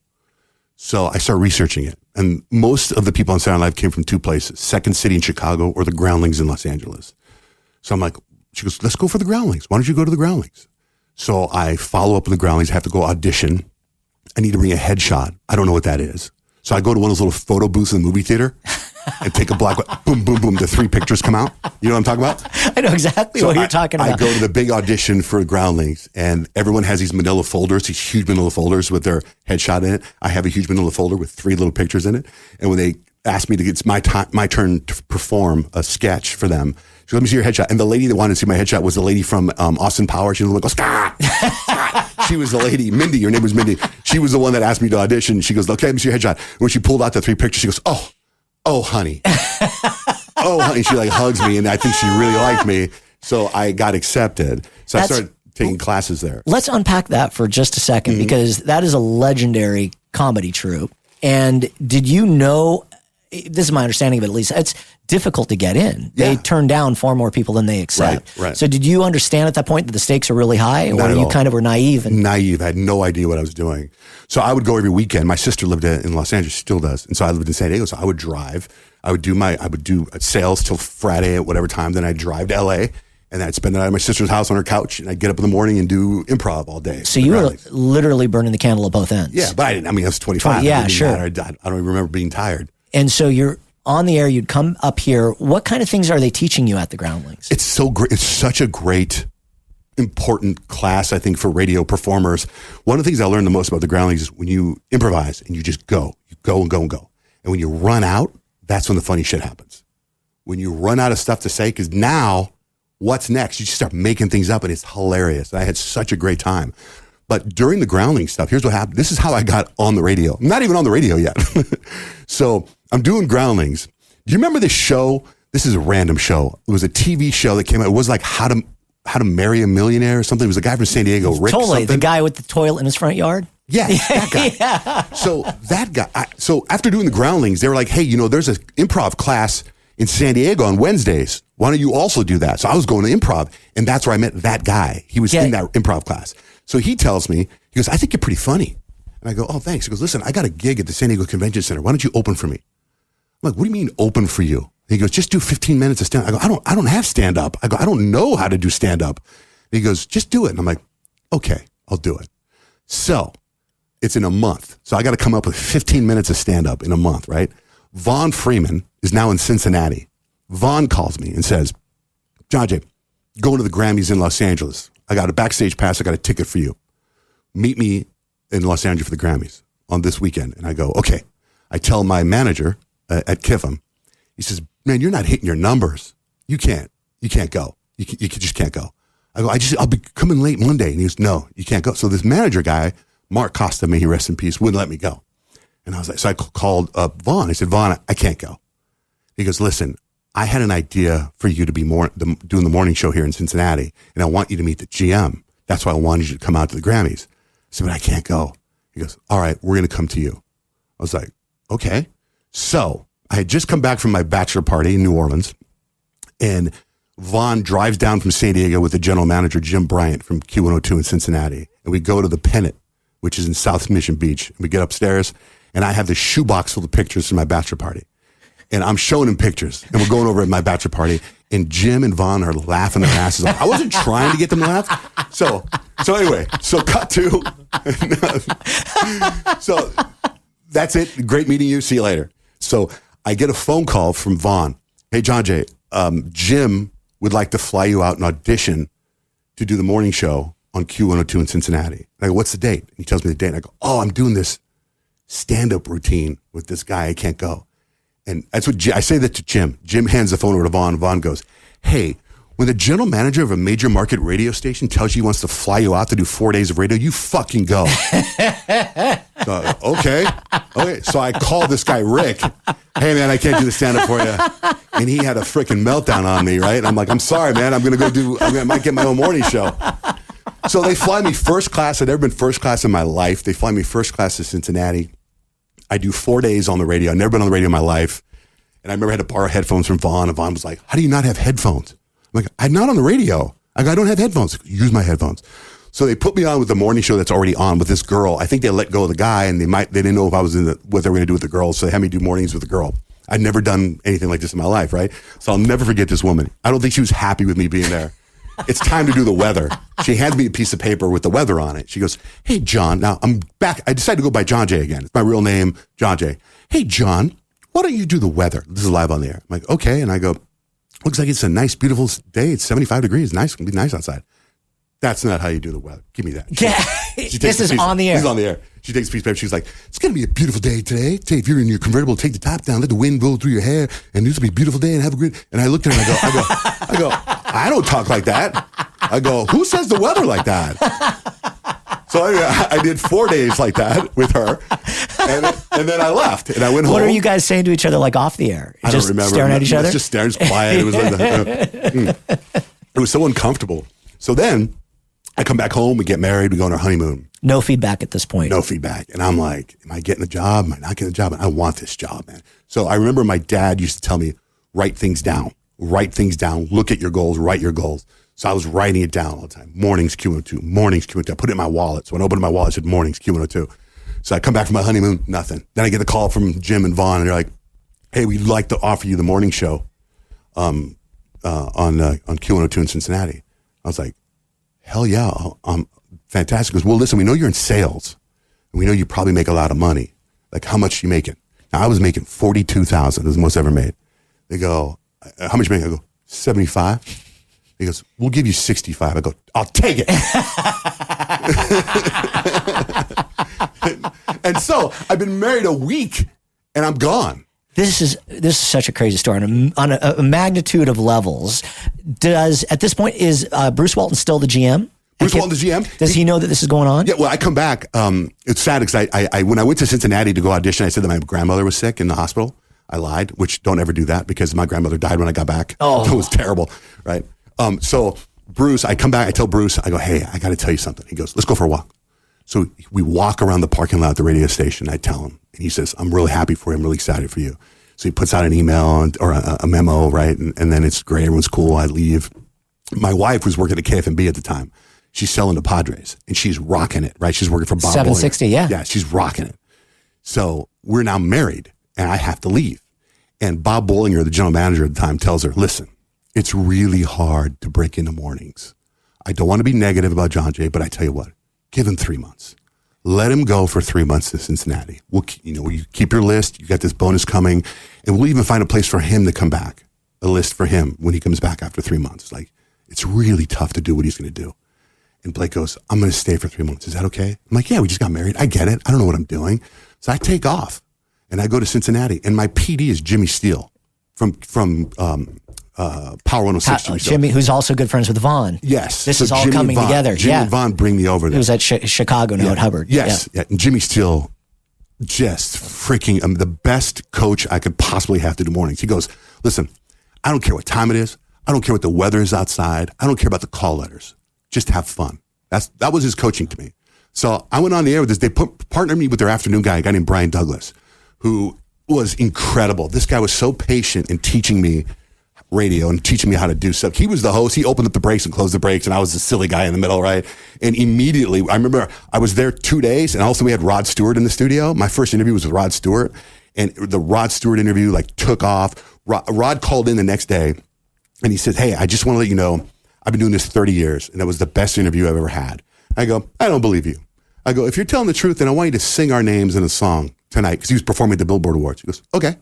So I started researching it. And most of the people on Saturday Night Live came from two places, Second City in Chicago or the Groundlings in Los Angeles. So I'm like, she goes, "Let's go for the Groundlings. Why don't you go to the Groundlings?" So I follow up with the Groundlings. I have to go audition. I need to bring a headshot. I don't know what that is. So I go to one of those little photo booths in the movie theater and take a black, boom, boom, boom, the three pictures come out. You know what I'm talking about? I know exactly what you're talking about. I go to the big audition for Groundlings, and everyone has these manila folders, these huge manila folders with their headshot in it. I have a huge manila folder with three little pictures in it. And when they asked me it's my turn to perform a sketch for them, she goes, "Let me see your headshot." And the lady that wanted to see my headshot was the lady from Austin Powers. She was like, "Scott!" She was the lady, Mindy. Her name was Mindy. She was the one that asked me to audition. She goes, "Okay, let me see your headshot." And when she pulled out the three pictures, she goes, Oh, honey. Oh, honey. She hugs me, and I think she really liked me. So I got accepted. So I started taking classes there. Let's unpack that for just a second, because that is a legendary comedy troupe. And did you know, this is my understanding of it at least, it's difficult to get in. They turn down far more people than they accept. Right. So did you understand at that point that the stakes are really high, or you kind of were naive? Naive. I had no idea what I was doing. So I would go every weekend. My sister lived in Los Angeles, still does. And so I lived in San Diego. So I would drive. I would do sales till Friday at whatever time. Then I'd drive to LA, and then I'd spend the night at my sister's house on her couch, and I'd get up in the morning and do improv all day. So you were literally burning the candle at both ends. Yeah, but I was 25. Yeah, sure. I don't even remember being tired. And so you're on the air, you'd come up here. What kind of things are they teaching you at the Groundlings? It's so great. It's such a great, important class, I think, for radio performers. One of the things I learned the most about the Groundlings is when you improvise and you just go. You go and go and go. And when you run out, that's when the funny shit happens. When you run out of stuff to say, because now, what's next? You just start making things up, and it's hilarious. And I had such a great time. But during the Groundling stuff, here's what happened. This is how I got on the radio. I'm not even on the radio yet. So I'm doing Groundlings. Do you remember this show? This is a random show. It was a TV show that came out. It was like How to Marry a Millionaire or something. It was a guy from San Diego, Rick Totally. something. The guy with the toilet in his front yard? Yeah, that guy. Yeah. So that guy. So after doing the Groundlings, they were like, "Hey, there's an improv class in San Diego on Wednesdays. Why don't you also do that?" So I was going to improv, and that's where I met that guy. He was in that improv class. So he tells me, he goes, "I think you're pretty funny." And I go, "Oh, thanks." He goes, "Listen, I got a gig at the San Diego Convention Center. Why don't you open for me?" I'm like, "What do you mean open for you?" And he goes, "Just do 15 minutes of stand-up." I go, I don't have stand-up. I go, "I don't know how to do stand-up." And he goes, "Just do it." And I'm like, "Okay, I'll do it." So it's in a month. So I got to come up with 15 minutes of stand-up in a month, right? Vaughn Freeman is now in Cincinnati. Vaughn calls me and says, "Johnjay, going to the Grammys in Los Angeles. I got a backstage pass. I got a ticket for you. Meet me in Los Angeles for the Grammys on this weekend." And I go, "Okay." I tell my manager at Kiffin, he says, man, you're not hitting your numbers. You can't go. You just can't go. I go, I'll be coming late Monday. And he goes, no, you can't go. So this manager guy, Mark Costa, may he rest in peace, wouldn't let me go. And I was like, so I called up Vaughn. I said, Vaughn, I can't go. He goes, listen, I had an idea for you to be doing the morning show here in Cincinnati, and I want you to meet the GM. That's why I wanted you to come out to the Grammys. I said, but I can't go. He goes, all right, we're going to come to you. I was like, okay. So I had just come back from my bachelor party in New Orleans, and Vaughn drives down from San Diego with the general manager, Jim Bryant, from Q102 in Cincinnati. And we go to the Pennant, which is in South Mission Beach. And we get upstairs, and I have this shoebox full of pictures from my bachelor party. And I'm showing him pictures, and we're going over at my bachelor party, and Jim and Vaughn are laughing their asses off. I wasn't trying to get them to laugh. So anyway, cut to. So that's it. Great meeting you. See you later. So I get a phone call from Vaughn. Hey, Johnjay, Jim would like to fly you out and audition to do the morning show on Q102 in Cincinnati. And I go, what's the date? And he tells me the date. And I go, oh, I'm doing this stand-up routine with this guy. I can't go. And that's what I say that to Jim. Jim hands the phone over to Vaughn. Vaughn goes, hey, when the general manager of a major market radio station tells you he wants to fly you out to do 4 days of radio, you fucking go. So, okay. So I called this guy, Rick. Hey, man, I can't do the stand-up for you. And he had a freaking meltdown on me, right? I'm like, I'm sorry, man. I might get my own morning show. So they fly me first class. I'd never been first class in my life. They fly me first class to Cincinnati. I do 4 days on the radio. I've never been on the radio in my life. And I remember I had to borrow headphones from Vaughn. And Vaughn was like, how do you not have headphones? I'm like, I'm not on the radio. I don't have headphones. Use my headphones. So they put me on with the morning show that's already on with this girl. I think they let go of the guy, and they didn't know if I was what they were going to do with the girl. So they had me do mornings with the girl. I'd never done anything like this in my life, right? So I'll never forget this woman. I don't think she was happy with me being there. It's time to do the weather. She handed me a piece of paper with the weather on it. She goes, hey, John. Now I'm back. I decided to go by Johnjay again. It's my real name, Johnjay. Hey, John, why don't you do the weather? This is live on the air. I'm like, okay. And I go, looks like it's a nice, beautiful day. It's 75 degrees. Nice. It's going to be nice outside. That's not how you do the weather. Give me that. This is on the air. This is on the air. She takes a piece of paper. She's like, it's going to be a beautiful day today. If you're in your convertible, take the top down, let the wind blow through your hair, and this will be a beautiful day, and have a great. And I looked at her and I go, I don't talk like that. I go, who says the weather like that? So anyway, I did 4 days like that with her, and then I left, and I went home. What are you guys saying to each other, like off the air? I don't remember. Staring at each other? Just staring, just quiet. It was like it was so uncomfortable. So then I come back home, we get married, we go on our honeymoon. No feedback at this point. No feedback. And I'm like, am I getting the job? Am I not getting the job? And I want this job, man. So I remember my dad used to tell me, write things down, look at your goals, write your goals. So I was writing it down all the time. Mornings Q102, mornings Q102. I put it in my wallet. So when I opened my wallet, it said mornings Q102. So I come back from my honeymoon, nothing. Then I get the call from Jim and Vaughn, and they're like, hey, we'd like to offer you the morning show on Q102 in Cincinnati. I was like, hell yeah, fantastic. He goes, well, listen, we know you're in sales, and we know you probably make a lot of money. Like, how much are you making? Now, I was making $42,000. It was the most I ever made. They go, how much you make? I go, 75. He goes, we'll give you 65. I go, I'll take it. And so I've been married a week, and I'm gone. This is such a crazy story on a magnitude of levels. At this point, is Bruce Walton still the GM? Bruce Walton, the GM. Does he know that this is going on? Yeah, well, I come back. It's sad because I when I went to Cincinnati to go audition, I said that my grandmother was sick in the hospital. I lied, which don't ever do that because my grandmother died when I got back. Oh. It was terrible, right? So Bruce, I come back, I tell Bruce, I go, hey, I got to tell you something. He goes, let's go for a walk. So we walk around the parking lot at the radio station. I tell him, and he says, I'm really happy for you. I'm really excited for you. So he puts out an email or a memo, right? And then it's great. Everyone's cool. I leave. My wife was working at KFMB at the time. She's selling to Padres, and she's rocking it, right? She's working for Bob 760, Bollinger. yeah. Yeah, she's rocking it. So we're now married, and I have to leave. And Bob Bollinger, the general manager at the time, tells her, listen, it's really hard to break into mornings. I don't want to be negative about Johnjay, but I tell you what, give him 3 months. Let him go for 3 months to Cincinnati. You keep your list. You got this bonus coming, and we'll even find a place for him to come back. A list for him when he comes back after 3 months. Like, it's really tough to do what he's going to do. And Blake goes, I'm going to stay for 3 months. Is that okay? I'm like, yeah, we just got married. I get it. I don't know what I'm doing. So I take off, and I go to Cincinnati, and my PD is Jimmy Steele. from Power 106. Jimmy, who's also good friends with Vaughn. Yes. This is all Jimmy coming Vaughn, together. Jimmy and Vaughn bring me over there. It was at Chicago now at Hubbard. Yes. Yeah. And Jimmy Steele, just freaking the best coach I could possibly have to do mornings. He goes, listen, I don't care what time it is. I don't care what the weather is outside. I don't care about the call letters. Just have fun. That was his coaching to me. So I went on the air with this. They partnered me with their afternoon guy, a guy named Brian Douglas, who was incredible. This guy was so patient in teaching me radio and teaching me how to do stuff. He was the host. He opened up the breaks and closed the breaks, and I was the silly guy in the middle, right? And immediately, I remember I was there 2 days, and also we had Rod Stewart in the studio. My first interview was with Rod Stewart, and the Rod Stewart interview like took off. Rod called in the next day, and he said, hey, I just want to let you know, I've been doing this 30 years, and that was the best interview I've ever had. I go, I don't believe you. I go, if you're telling the truth, then I want you to sing our names in a song tonight, because he was performing at the Billboard Awards. He goes, okay.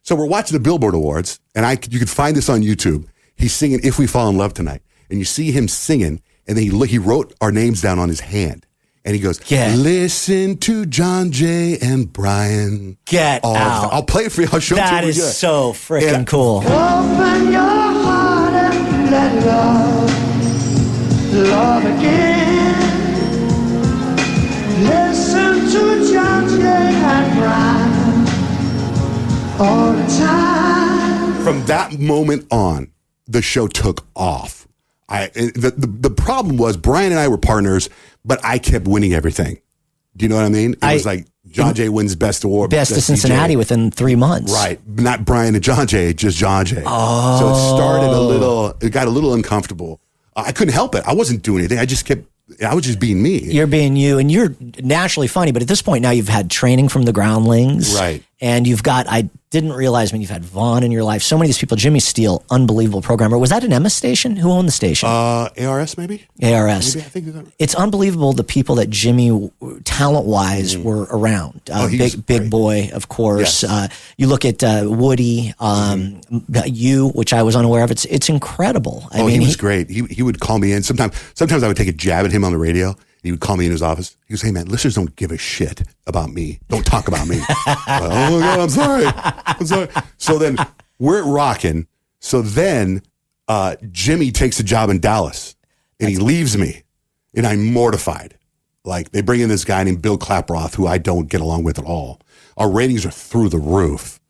So we're watching the Billboard Awards, and you can find this on YouTube. He's singing "If We Fall in Love Tonight," and you see him singing, and then he wrote our names down on his hand, and he goes, listen to Johnjay and Brian. Get out. I'll play it for you. I'll show it to you. That is so freaking cool. Open your heart and let love again. Listen to Johnjay and Brian. All the time. From that moment on, the show took off. The problem was Brian and I were partners, but I kept winning everything. Do you know what I mean? It was like Johnjay wins best award. Best of Cincinnati DJ. Within 3 months. Right. Not Brian and Johnjay, just Johnjay. Oh. So it got a little uncomfortable. I couldn't help it. I wasn't doing anything. I was just being me. You're being you, and you're naturally funny. But at this point now, you've had training from the Groundlings. Right. And I didn't realize when you've had Vaughn in your life, so many of these people. Jimmy Steele, unbelievable programmer. Was that an Emma station? Who owned the station? ARS maybe? ARS. Maybe, I think that. It's unbelievable the people that Jimmy, talent-wise, were around. Big Boy, of course. Yes. You look at Woody, you, which I was unaware of. It's incredible. I mean, he was great. He would call me in. Sometimes I would take a jab at him on the radio. He would call me in his office. He goes, hey, man, listeners don't give a shit about me. Don't talk about me. Oh, my God, I'm sorry. So then we're rocking. So then Jimmy takes a job in Dallas, and he leaves me, and I'm mortified. Like, they bring in this guy named Bill Klaproth, who I don't get along with at all. Our ratings are through the roof.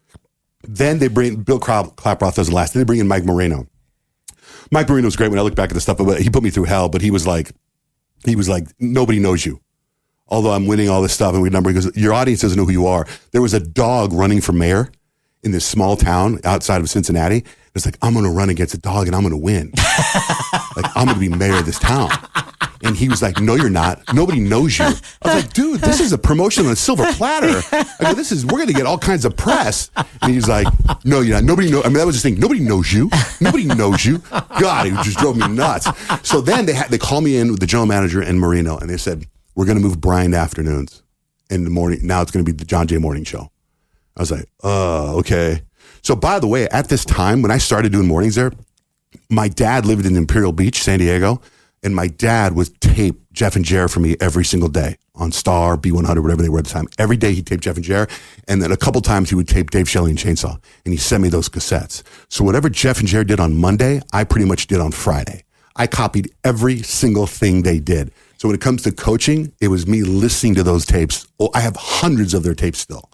Then they bring Bill Klaproth doesn't last. Then they bring in Mike Moreno. Mike Moreno was great when I look back at the stuff, but he put me through hell, but he was like, nobody knows you. Although I'm winning all this stuff and he goes, your audience doesn't know who you are. There was a dog running for mayor in this small town outside of Cincinnati. It's like, I'm going to run against a dog and I'm going to win. Like, I'm going to be mayor of this town. And he was like, no, you're not. Nobody knows you. I was like, dude, this is a promotion on a silver platter. I go, we're going to get all kinds of press. And he's like, no, you're not. Nobody knows. I mean, that was his thing. Nobody knows you. Nobody knows you. God, it just drove me nuts. So then they called me in with the general manager and Marino, and they said, we're going to move Brian to afternoons in the morning. Now it's going to be the Johnjay morning show. I was like, oh, okay. So by the way, at this time, when I started doing mornings there, my dad lived in Imperial Beach, San Diego. And my dad would tape Jeff and Jer for me every single day on Star, B100, whatever they were at the time. Every day he'd tape Jeff and Jer. And then a couple times he would tape Dave Shelley and Chainsaw. And he sent me those cassettes. So whatever Jeff and Jer did on Monday, I pretty much did on Friday. I copied every single thing they did. So when it comes to coaching, it was me listening to those tapes. Oh, I have hundreds of their tapes still.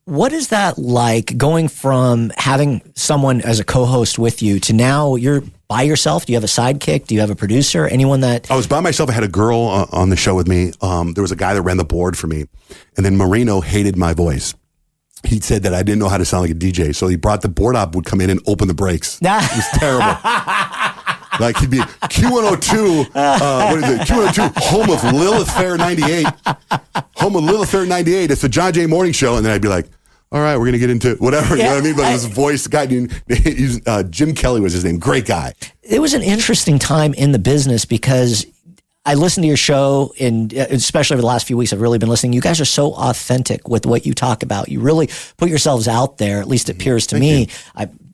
What is that like, going from having someone as a co-host with you to now you're by yourself? Do you have a sidekick? Do you have a producer? Anyone that... I was by myself. I had a girl on the show with me. There was a guy that ran the board for me. And then Marino hated my voice. He said that I didn't know how to sound like a DJ. So he brought the board op, would come in and open the brakes. It was terrible. Like, he'd be Q102, what is it? Q102, home of Lilith Fair 98. Home of Lilith Fair 98. It's the Johnjay Morning Show. And then I'd be like, all right, we're going to get into whatever. You know what I mean? But his voice, Jim Kelly was his name. Great guy. It was an interesting time in the business because I listened to your show, and especially over the last few weeks, I've really been listening. You guys are so authentic with what you talk about. You really put yourselves out there, at least it appears to me.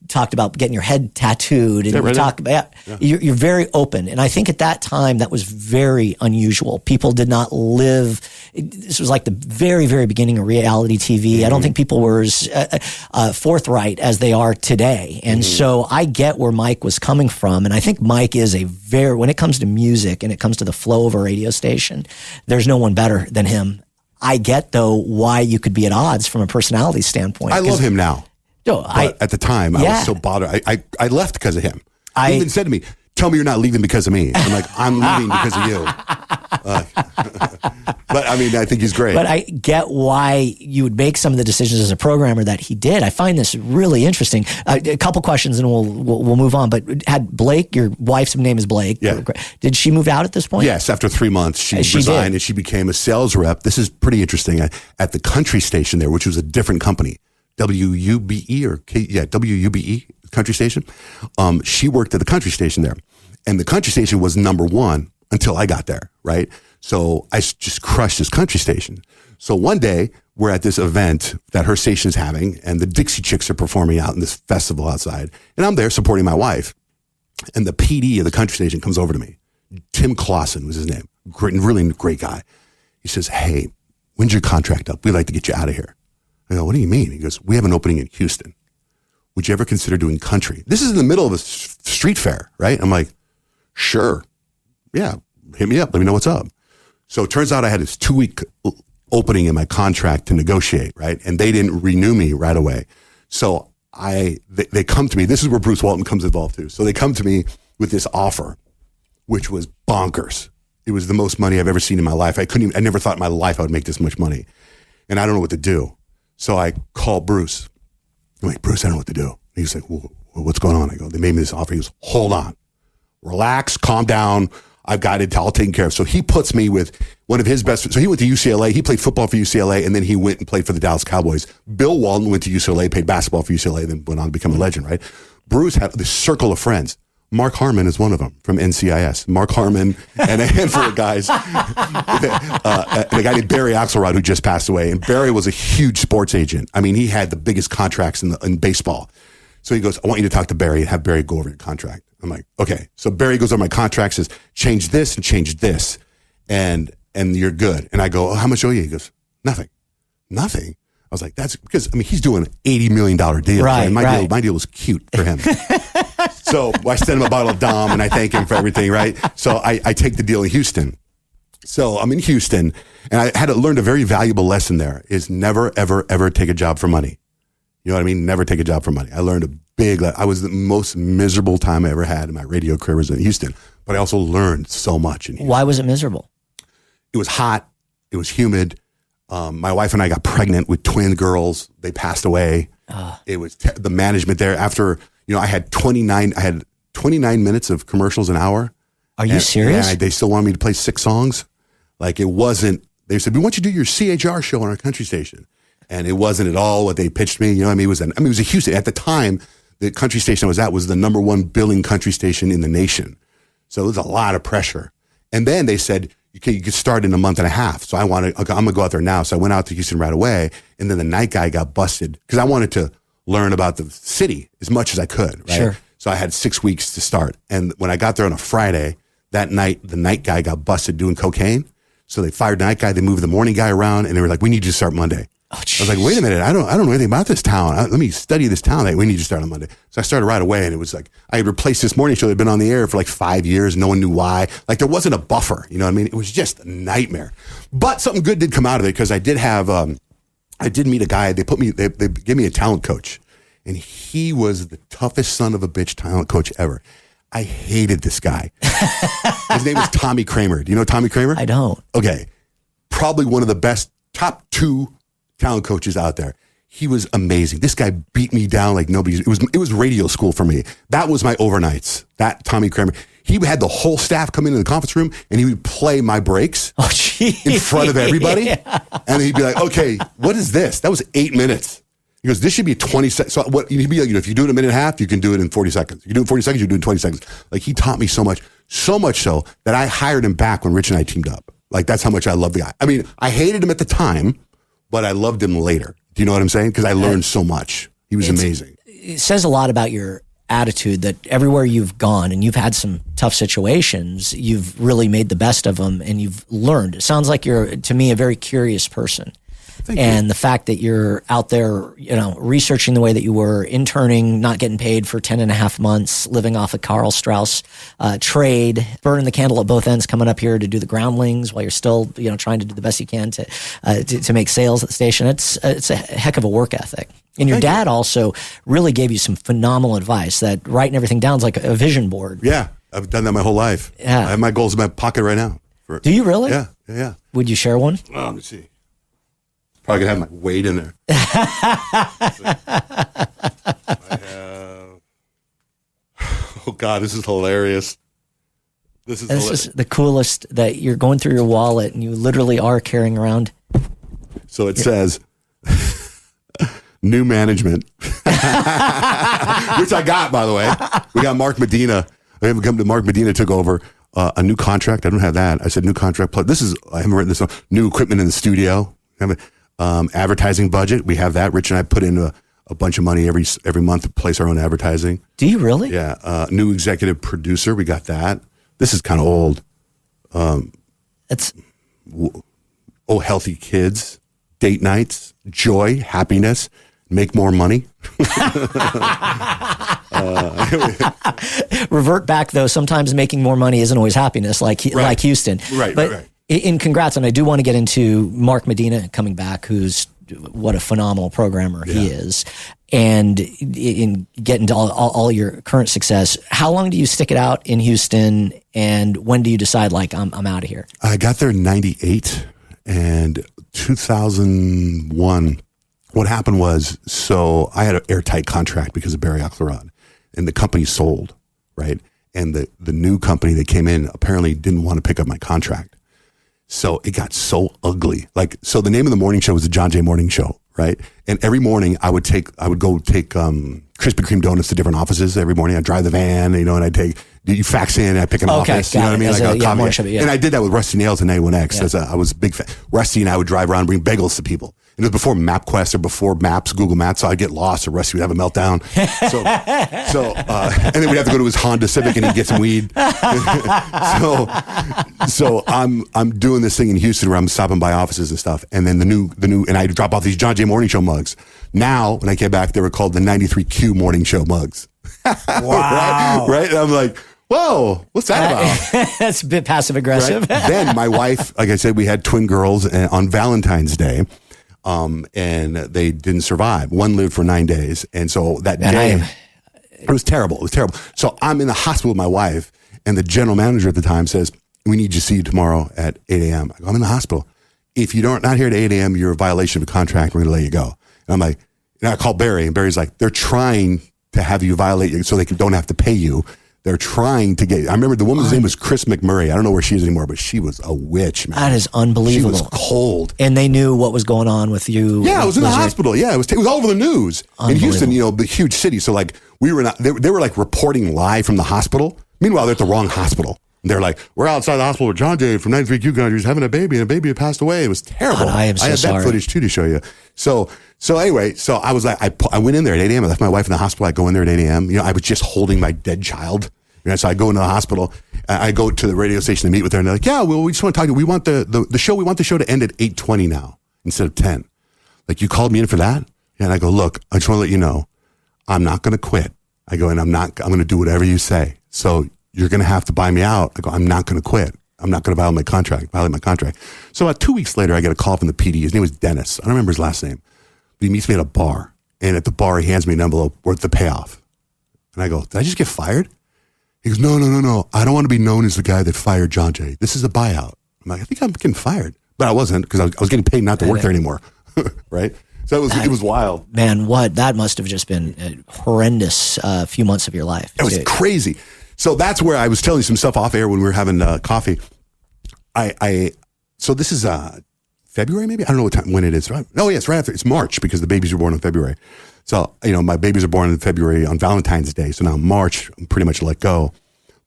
talked about getting your head tattooed, and you talk about you're very open. And I think at that time that was very unusual. People did not live. This was like the very, very beginning of reality TV. I don't think people were as forthright as they are today. And so I get where Mike was coming from. And I think Mike is when it comes to music and it comes to the flow of a radio station, there's no one better than him. I get, though, why you could be at odds from a personality standpoint. I love him now. No, but at the time, I was so bothered. I left because of him. He even said to me, "Tell me you're not leaving because of me." I'm like, "I'm leaving because of you." But I mean, I think he's great. But I get why you would make some of the decisions as a programmer that he did. I find this really interesting. A couple questions and we'll move on. But had Blake, your wife's name is Blake. Yeah. Did she move out at this point? Yes. After 3 months, she resigned and she became a sales rep. This is pretty interesting. At the country station there, which was a different company. WUBE country station. She worked at the country station there, and the country station was number one until I got there. Right. So I just crushed this country station. So one day we're at this event that her station's having, and the Dixie Chicks are performing out in this festival outside, and I'm there supporting my wife, and the PD of the country station comes over to me. Tim Clausen was his name. Really great guy. He says, "Hey, when's your contract up? We'd like to get you out of here." I go, "What do you mean?" He goes, "We have an opening in Houston. Would you ever consider doing country?" This is in the middle of a street fair, right? I'm like, "Sure. Yeah, hit me up. Let me know what's up." So it turns out I had this 2-week opening in my contract to negotiate, right? And they didn't renew me right away. So they come to me. This is where Bruce Walton comes involved too. So they come to me with this offer, which was bonkers. It was the most money I've ever seen in my life. I never thought in my life I would make this much money. And I don't know what to do. So I called Bruce. I'm like, "Bruce, I don't know what to do." And he's like, "Well, what's going on?" I go, "They made me this offer." He goes, "Hold on. Relax, calm down. I've got it all taken care of." So he puts me with one of his best. So he went to UCLA. He played football for UCLA, and then he went and played for the Dallas Cowboys. Bill Walton went to UCLA, played basketball for UCLA, then went on to become a legend, right? Bruce had this circle of friends. Mark Harmon is one of them from NCIS. Mark Harmon and a handful of guys. And a guy named Barry Axelrod, who just passed away. And Barry was a huge sports agent. I mean, he had the biggest contracts in baseball. So he goes, "I want you to talk to Barry and have Barry go over your contract." I'm like, "Okay." So Barry goes over my contract, says, "Change this and change this, and you're good." And I go, "Oh, how much owe you?" He goes, "Nothing." "Nothing?" I was like, "That's because, I mean, he's doing an $80 million deal. Right, And my deal was cute for him." So I send him a bottle of Dom and I thank him for everything, right? So I take the deal in Houston. So I'm in Houston, and I had learned a very valuable lesson there is never, ever, ever take a job for money. You know what I mean? Never take a job for money. I learned I was the most miserable time I ever had in my radio career was in Houston, but I also learned so much in Houston. Why was it miserable? It was hot. It was humid. My wife and I got pregnant with twin girls. They passed away. It was the management there after, I had 29 minutes of commercials an hour. Are you serious? Yeah, they still wanted me to play 6 songs. Like it wasn't, they said, "We want you to do your CHR show on our country station." And it wasn't at all what they pitched me. You know what I mean? It was a Houston. At the time, the country station I was at was the number 1 billing country station in the nation. So it was a lot of pressure. And then they said, you could start in a month and a half. So I'm going to go out there now. So I went out to Houston right away. And then the night guy got busted because I wanted to learn about the city as much as I could. Right? Sure. So I had 6 weeks to start. And when I got there on a Friday, that night, the night guy got busted doing cocaine. So they fired the night guy. They moved the morning guy around, and they were like, "We need you to start Monday." Oh, I was like, "Wait a minute, I don't know anything about this town. Let me study this town. We need to start on Monday." So I started right away, and it was like I had replaced this morning show that had been on the air for like 5 years. No one knew why. Like there wasn't a buffer. You know what I mean? It was just a nightmare. But something good did come out of it because I did have, I did meet a guy. They gave me a talent coach, and he was the toughest son of a bitch talent coach ever. I hated this guy. His name was Tommy Kramer. Do you know Tommy Kramer? I don't. Okay. Probably one of the best top 2 talent coaches out there. He was amazing. This guy beat me down like nobody's. It was radio school for me. That was my overnights. That Tommy Kramer. He had the whole staff come into the conference room and he would play my breaks in front of everybody. Yeah. And he'd be like, "Okay, what is this?" That was 8 minutes. He goes, "This should be 20 seconds." So what he'd be like, if you do it in a minute and a half, you can do it in 40 seconds. You do it in 40 seconds, you do it in 20 seconds. Like he taught me so much so that I hired him back when Rich and I teamed up. Like that's how much I love the guy. I mean, I hated him at the time, but I loved him later. Do you know what I'm saying? Because I learned so much. He was amazing. it says a lot about your attitude that everywhere you've gone and you've had some tough situations, you've really made the best of them and you've learned. It sounds like you're, to me, a very curious person. And the fact that you're out there, researching the way that you were, interning, not getting paid for 10 and a half months, living off a Carl Strauss trade, burning the candle at both ends, coming up here to do the Groundlings while you're still, trying to do the best you can to make sales at the station. It's a heck of a work ethic. And your dad also really gave you some phenomenal advice that writing everything down is like a vision board. Yeah, I've done that my whole life. Yeah. I have my goals in my pocket right now. Do you really? Yeah. Would you share one? Let me see. Probably gonna have my weight in there. Oh God, this is hilarious. This is the coolest, that you're going through your wallet and you literally are carrying around. So it says, new management, which I got, by the way. We got Mark Medina. Mark Medina took over a new contract. I don't have that. I said new contract. Plus, I haven't written this on. New equipment in the studio. Advertising budget. We have that. Rich and I put in a bunch of money every month to place our own advertising. Do you really? Yeah. New executive producer. We got that. This is kind of old. Healthy kids, date nights, joy, happiness, make more money. Revert back though. Sometimes making more money isn't always happiness, like Houston. Right. In congrats, and I do want to get into Mark Medina coming back, who's what a phenomenal programmer he is, and in getting to all your current success. How long do you stick it out in Houston, and when do you decide, like, I'm out of here? I got there in 98, and 2001, what happened was, so I had an airtight contract because of Barry Axelrod, and the company sold, right? And the new company that came in apparently didn't want to pick up my contract. So it got so ugly. So the name of the morning show was the Johnjay Morning Show, right? And every morning I would go take Krispy Kreme donuts to different offices every morning. I'd drive the van, and you fax in, I pick an office, you know what I mean? And I did that with Rusty Nails and 91X. I was a big fan. Rusty and I would drive around and bring bagels to people. And it was before MapQuest or before Maps, Google Maps, so I'd get lost, or Rusty would have a meltdown. And then we'd have to go to his Honda Civic and he'd get some weed. so I'm doing this thing in Houston where I'm stopping by offices and stuff. And then the new, and I'd drop off these Johnjay Morning Show mugs. Now, when I came back, they were called the 93Q Morning Show mugs. Wow. right? And I'm like, whoa, what's that about? That's a bit passive aggressive. Right? Then my wife, like I said, we had twin girls on Valentine's Day. And they didn't survive. One lived for 9 days. And so that day, it was terrible. It was terrible. So I'm in the hospital with my wife, and the general manager at the time says, we need you to see you tomorrow at 8 a.m. I go, I'm in the hospital. If you don't not here at 8 a.m., you're a violation of a contract. We're going to let you go. And I'm like, and I called Barry, and Barry's like, they're trying to have you violate you so they don't have to pay you. They're trying to get. I remember the woman's name was Chris McMurray. I don't know where she is anymore, but she was a witch, man. That is unbelievable. She was cold. And they knew what was going on with you. Yeah, I was in the hospital. Yeah, it was all over the news in Houston. The huge city. So we were not. They were reporting live from the hospital. Meanwhile, they're at the wrong hospital. And they're like, we're outside the hospital with Johnjay from 93Q Country. He's having a baby, and a baby had passed away. It was terrible. God, I am so I had sorry. that footage too to show you. So anyway, I was like, I went in there at 8 a.m. I left my wife in the hospital. I go in there at 8 a.m. I was just holding my dead child. So I go into the hospital. I go to the radio station to meet with her, and they're like, "Yeah, well, we just want to talk to you. We want the show. We want the show to end at 8:20 now instead of 10. Like, you called me in for that?" And I go, "Look, I just want to let you know, I'm not going to quit." I go, "And I'm going to do whatever you say. So you're going to have to buy me out." I go, "I'm not going to quit. I'm not going to violate my contract." So about 2 weeks later, I get a call from the PD. His name was Dennis. I don't remember his last name. But he meets me at a bar, and at the bar, he hands me an envelope worth the payoff. And I go, "Did I just get fired?" He goes, No. I don't want to be known as the guy that fired Johnjay. This is a buyout. I'm like, I think I'm getting fired. But I wasn't, because I was getting paid not to work there anymore. Right? So it was wild. Man, that must have just been a horrendous few months of your life. It was crazy. So that's where I was telling you some stuff off air when we were having coffee. So this is February, maybe? I don't know when it is. Oh, yeah, it's right after. It's March, because the babies were born in February. So, my babies are born in February on Valentine's Day. So now March, I'm pretty much let go.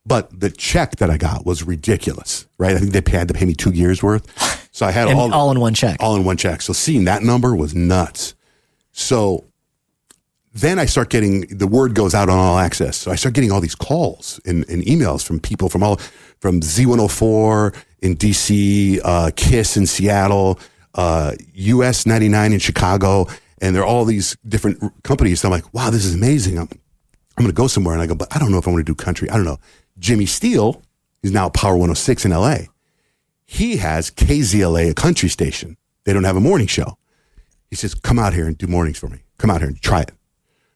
But the check that I got was ridiculous, right? I think they had to pay me 2 years worth. So I had all in one check. All in one check. So seeing that number was nuts. So then I start getting, the word goes out on All Access. So I start getting all these calls and emails from people from Z104 in DC, KISS in Seattle, US 99 in Chicago. And there are all these different companies. So I'm like, wow, this is amazing. I'm going to go somewhere. And I go, but I don't know if I want to do country. I don't know. Jimmy Steele, he's now Power 106 in LA. He has KZLA, a country station. They don't have a morning show. He says, come out here and do mornings for me. Come out here and try it.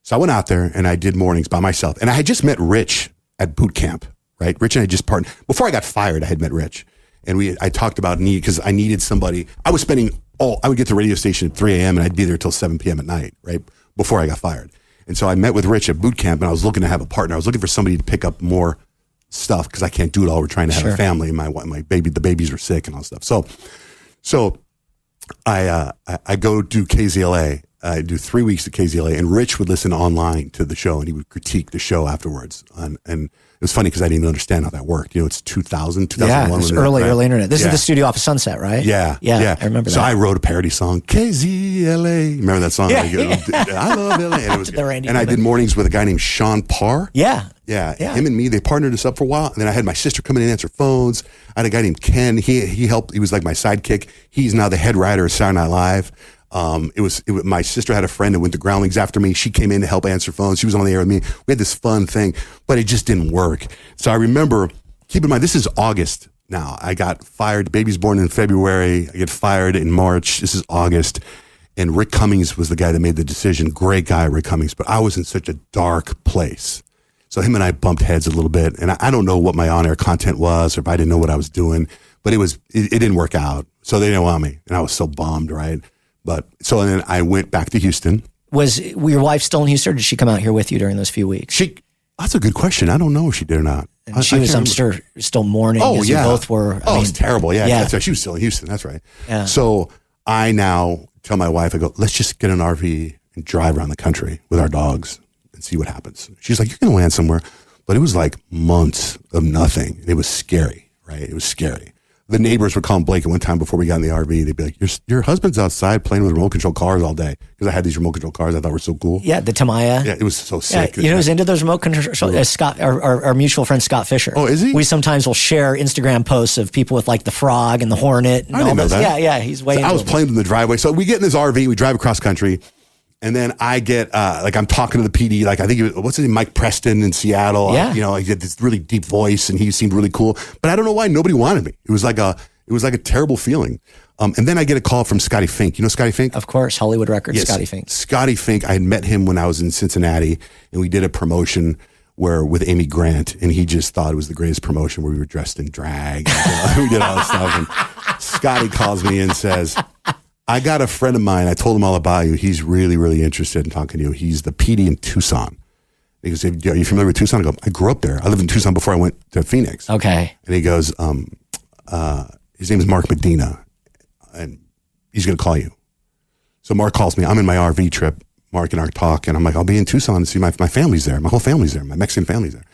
So I went out there and I did mornings by myself. And I had just met Rich at boot camp, right? Rich and I just partnered. Before I got fired, I had met Rich. And I talked about need, because I needed somebody. I would get to the radio station at 3 a.m. and I'd be there till 7 p.m. at night, right? Before I got fired. And so I met with Rich at boot camp and I was looking to have a partner. I was looking for somebody to pick up more stuff because I can't do it all. We're trying to have a family. And the babies were sick and all stuff. So I go do KZLA. I do 3 weeks at KZLA, and Rich would listen online to the show, and he would critique the show afterwards. And it was funny because I didn't even understand how that worked. It's 2001. Yeah, it's early internet. This is the studio off of Sunset, right? Yeah. I remember that. So I wrote a parody song, KZLA. Remember that song? Yeah, I love LA. And I did mornings with a guy named Sean Parr. Yeah. Him and me, they partnered us up for a while. And then I had my sister come in and answer phones. I had a guy named Ken. He helped. He was like my sidekick. He's now the head writer of Saturday Night Live. My sister had a friend that went to Groundlings after me. She came in to help answer phones. She was on the air with me. We had this fun thing, but it just didn't work. So I remember, keep in mind, this is August now. I got fired. Baby's born in February. I get fired in March. This is August. And Rick Cummings was the guy that made the decision. Great guy, Rick Cummings, but I was in such a dark place. So him and I bumped heads a little bit. And I don't know what my on-air content was, or if I didn't know what I was doing, but it didn't work out. So they didn't want me. And I was so bummed, right? But so then I went back to Houston. Was your wife still in Houston, or did she come out here with you during those few weeks? That's a good question. I don't know if she did or not. And she was, I'm sure, still mourning as you both were. It's terrible. Yeah, that's right. She was still in Houston. That's right. Yeah. So I now tell my wife, I go, let's just get an RV and drive around the country with our dogs and see what happens. She's like, you're going to land somewhere. But it was like months of nothing. It was scary, right? It was scary. The neighbors would call Blake at one time before we got in the RV. They'd be like, your husband's outside playing with remote control cars all day. Because I had these remote control cars I thought were so cool. Yeah, the Tamiya. Yeah, it was so sick. You know who's into those remote control? Scott, our mutual friend Scott Fisher. Oh, is he? We sometimes will share Instagram posts of people with like the frog and the hornet. And I didn't know that. Yeah, he's way into I was playing in the driveway. So we get in this RV, we drive across country. And then I get, I'm talking to the PD, like I think, what's his name, Mike Preston in Seattle. Yeah. He had this really deep voice and he seemed really cool. But I don't know why nobody wanted me. It was like a terrible feeling. And then I get a call from Scotty Fink. You know Scotty Fink? Of course, Hollywood Records, yes. Scotty Fink. Scotty Fink, I had met him when I was in Cincinnati, and we did a promotion with Amy Grant, and he just thought it was the greatest promotion where we were dressed in drag. And, we did all this stuff. And Scotty calls me and says, I got a friend of mine. I told him all about you. He's really, really interested in talking to you. He's the PD in Tucson. He goes, are you familiar with Tucson? I go, I grew up there. I lived in Tucson before I went to Phoenix. Okay. And he goes, his name is Mark Medina, and he's going to call you. So Mark calls me. I'm in my RV trip. Mark and I talk, and I'm like, I'll be in Tucson to see my family's there. My whole family's there. My Mexican family's there.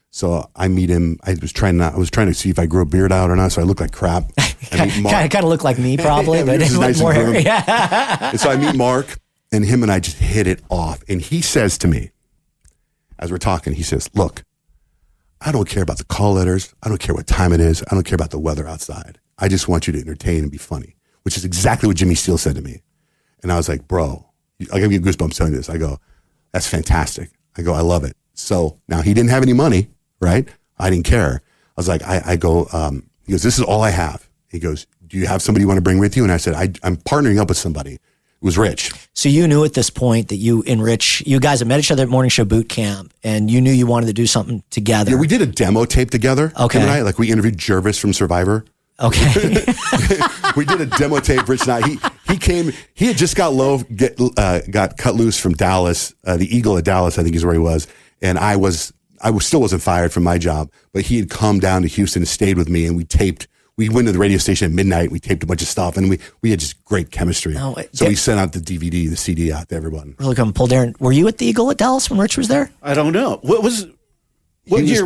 So I meet him. I was trying to see if I grew a beard out or not, so I look like crap. Kind of look like me probably, but it's nice more hair. Yeah. And so I meet Mark, and him and I just hit it off. And he says to me, as we're talking, he says, look, I don't care about the call letters. I don't care what time it is. I don't care about the weather outside. I just want you to entertain and be funny, which is exactly what Jimmy Steele said to me. And I was like, bro, I give you goosebumps telling you this. I go, that's fantastic. I go, I love it. So now he didn't have any money, right? I didn't care. I was like, he goes, this is all I have. He goes, do you have somebody you want to bring with you? And I said, I'm partnering up with somebody. It was Rich. So you knew at this point that you and Rich, you guys had met each other at Morning Show Boot Camp, and you knew you wanted to do something together. Yeah, we did a demo tape together. Okay. Him and I, like we interviewed Jervis from Survivor. Okay. We did a demo tape, Rich and I. He came, he had just got cut loose from Dallas, the Eagle at Dallas, I think is where he was. And I still wasn't fired from my job, but he had come down to Houston and stayed with me, and we went to the radio station at midnight. We taped a bunch of stuff, and we had just great chemistry. So we sent out the DVD, the CD out to everyone. Really come pull Darren. Were you at the Eagle at Dallas when Rich was there? I don't know. What year?